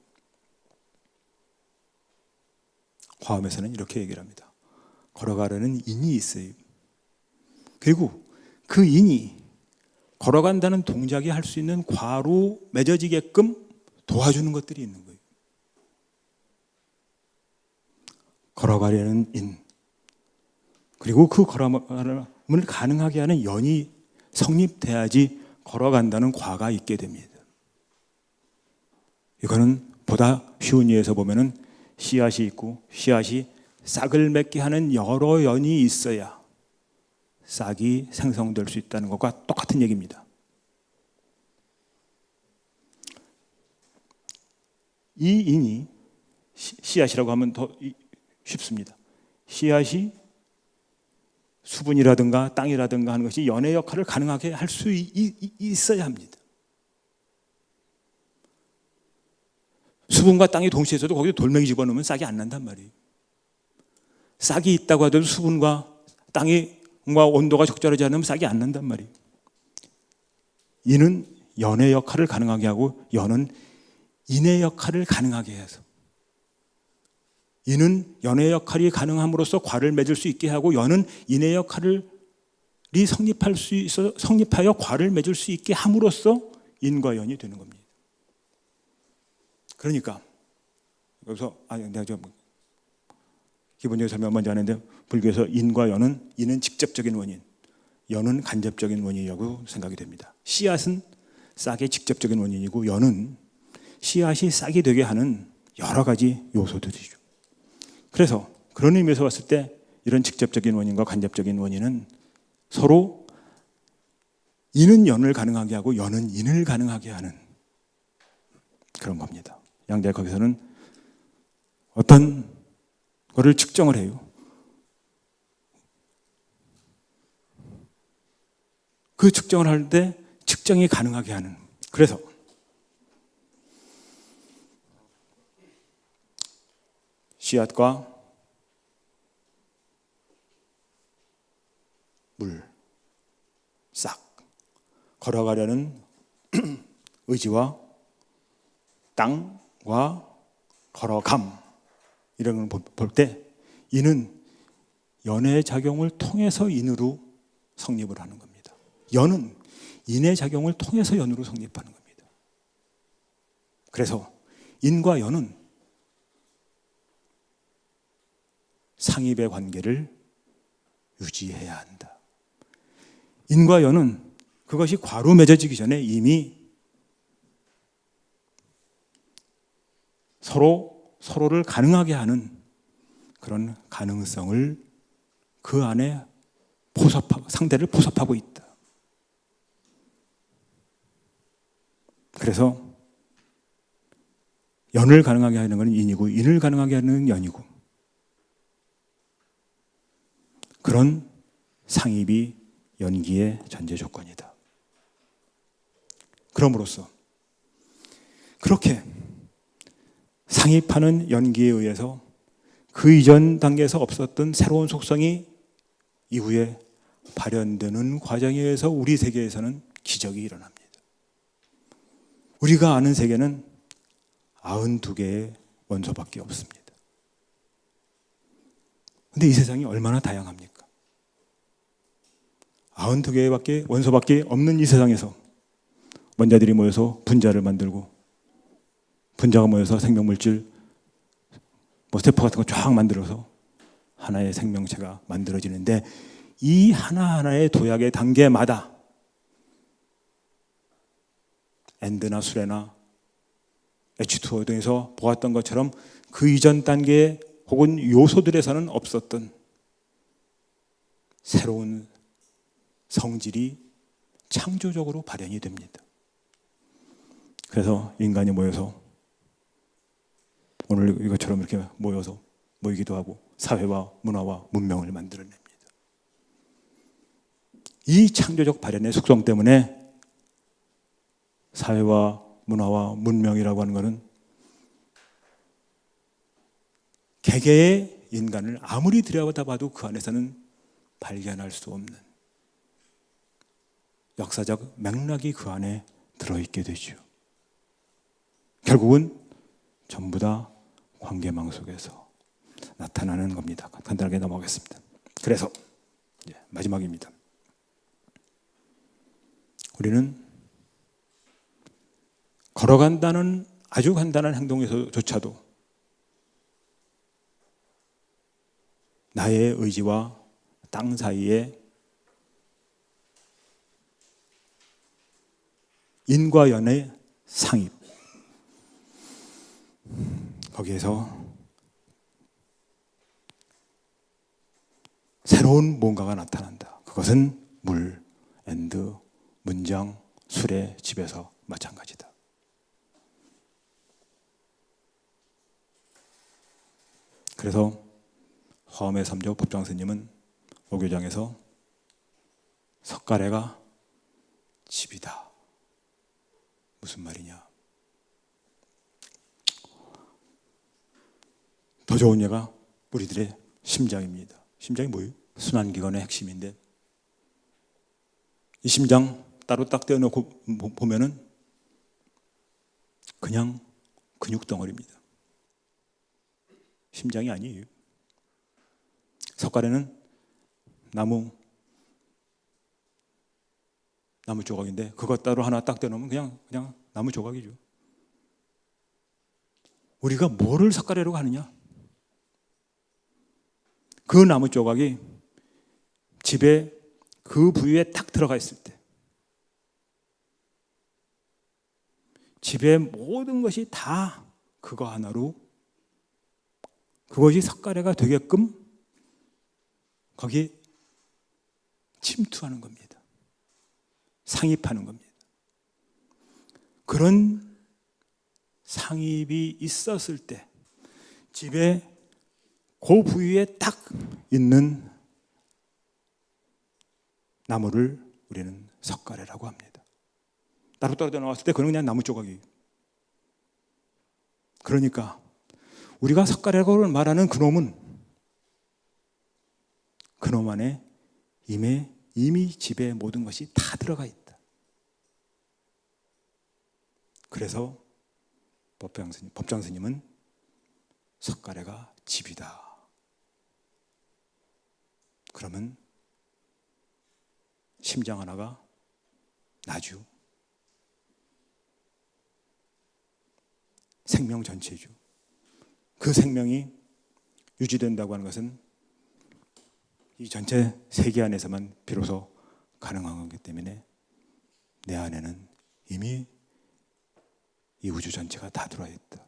화엄에서는 이렇게 얘기를 합니다. 걸어가려는 인이 있어요. 그리고 그 인이 걸어간다는 동작이 할 수 있는 과로 맺어지게끔 도와주는 것들이 있는 거예요. 걸어가려는 인, 그리고 그 걸어감을 가능하게 하는 연이 성립돼야지 걸어간다는 과가 있게 됩니다. 이거는 보다 쉬운 예에서 보면은 씨앗이 있고 씨앗이 싹을 맺게 하는 여러 연이 있어야 싹이 생성될 수 있다는 것과 똑같은 얘기입니다. 이 인이 씨앗이라고 하면 더 쉽습니다. 씨앗이 수분이라든가 땅이라든가 하는 것이 연의 역할을 가능하게 할 수 있어야 합니다. 수분과 땅이 동시에 있어도 거기에 돌멩이 집어넣으면 싹이 안 난단 말이에요. 싹이 있다고 하더라도 수분과 땅과 온도가 적절하지 않으면 싹이 안 난단 말이에요. 이는 연의 역할을 가능하게 하고 연은 인의 역할을 가능하게 해서 이는 연의 역할이 가능함으로써 과를 맺을 수 있게 하고 연은 인의 역할이 성립하여 과를 맺을 수 있게 함으로써 인과 연이 되는 겁니다. 그러니까 여기서 내가 좀 기본적인 설명 먼저 하는데 불교에서 인과 연은 인은 직접적인 원인, 연은 간접적인 원인이라고 생각이 됩니다. 씨앗은 싹의 직접적인 원인이고 연은 씨앗이 싹이 되게 하는 여러 가지 요소들이죠. 그래서 그런 의미에서 봤을 때 이런 직접적인 원인과 간접적인 원인은 서로 인은 연을 가능하게 하고 연은 인을 가능하게 하는 그런 겁니다. 양자 거기서는 어떤 거를 측정을 해요. 그 측정을 할 때 측정이 가능하게 하는. 그래서 씨앗과 물, 싹, 걸어가려는 의지와 땅과 걸어감 이런 걸 볼 때 이는 연의 작용을 통해서 인으로 성립을 하는 겁니다. 연은 인의 작용을 통해서 연으로 성립하는 겁니다. 그래서 인과 연은 상입의 관계를 유지해야 한다. 인과 연은 그것이 과로 맺어지기 전에 이미 서로를 가능하게 하는 그런 가능성을 그 안에 상대를 포섭하고 있다. 그래서 연을 가능하게 하는 것은 인이고 인을 가능하게 하는 것은 연이고, 그런 상입이 연기의 전제 조건이다. 그럼으로써 그렇게 상입하는 연기에 의해서 그 이전 단계에서 없었던 새로운 속성이 이후에 발현되는 과정에 의해서 우리 세계에서는 기적이 일어납니다. 우리가 아는 세계는 92개의 원소밖에 없습니다. 근데 이 세상이 얼마나 다양합니까? 92개의 원소밖에 없는 이 세상에서 원자들이 모여서 분자를 만들고, 분자가 모여서 생명물질, 세포 같은 거 쫙 만들어서 하나의 생명체가 만들어지는데, 이 하나하나의 도약의 단계마다 앤드나 수레나 H2O 등에서 보았던 것처럼 그 이전 단계 혹은 요소들에서는 없었던 새로운 성질이 창조적으로 발현이 됩니다. 그래서 인간이 모여서 오늘 이것처럼 이렇게 모이기도 하고 사회와 문화와 문명을 만들어냅니다. 이 창조적 발현의 속성 때문에 사회와 문화와 문명이라고 하는 것은 개개의 인간을 아무리 들여다봐도 그 안에서는 발견할 수 없는 역사적 맥락이 그 안에 들어있게 되죠. 결국은 전부 다 관계망 속에서 나타나는 겁니다. 간단하게 넘어가겠습니다. 그래서 마지막입니다. 우리는 걸어간다는 아주 간단한 행동에서조차도 나의 의지와 땅 사이에 인과 연의 상입, 거기에서 새로운 뭔가가 나타난다. 그것은 물, 앤드, 문장, 수레, 집에서 마찬가지다. 그래서 화엄의 3조 법장 스님은 오교장에서 석가래가 집이다. 무슨 말이냐? 더 좋은 예가 우리들의 심장입니다. 심장이 뭐예요? 순환기관의 핵심인데, 이 심장 따로 딱 떼어놓고 보면은 그냥 근육덩어리입니다. 심장이 아니에요. 석가래는 나무 조각인데 그것 따로 하나 딱 떼어놓으면 그냥 나무 조각이죠. 우리가 뭐를 석가래로 하느냐? 그 나무 조각이 집에 그 부위에 딱 들어가 있을 때 집의 모든 것이 다 그거 하나로, 그것이 석가래가 되게끔 거기에 침투하는 겁니다. 상입하는 겁니다. 그런 상입이 있었을 때 집에 그 부위에 딱 있는 나무를 우리는 석가래라고 합니다. 따로 떨어져 나왔을 때 그건 그냥 나무 조각이에요. 그러니까 우리가 석가래라고 말하는 그놈은 그놈 안에 이미 집에 모든 것이 다 들어가 있다. 그래서 법장 스님은 석가래가 집이다. 그러면 심장 하나가 나주, 생명 전체죠. 그 생명이 유지된다고 하는 것은 이 전체 세계 안에서만 비로소 가능한 거기 때문에 내 안에는 이미 이 우주 전체가 다 들어와 있다.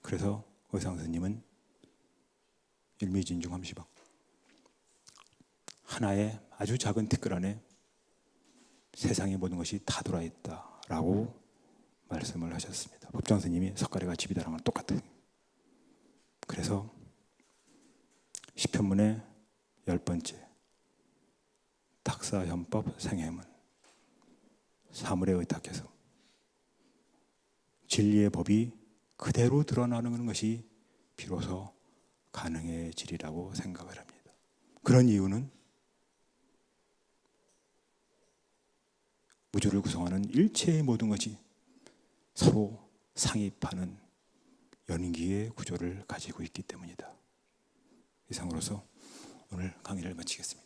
그래서 의상 스님은 일미진중함시방, 하나의 아주 작은 티끌 안에 세상의 모든 것이 다 들어있다라고 말씀을 하셨습니다. 법정 스님이 석가래가 집이다라는 건 똑같아요. 그래서 시편문의 10번째 탁사현법 생해문, 사물에 의탁해서 진리의 법이 그대로 드러나는 것이 비로소 가능해지리라고 생각을 합니다. 그런 이유는 우주를 구성하는 일체의 모든 것이 서로 상입하는 연기의 구조를 가지고 있기 때문이다. 이상으로서 오늘 강의를 마치겠습니다.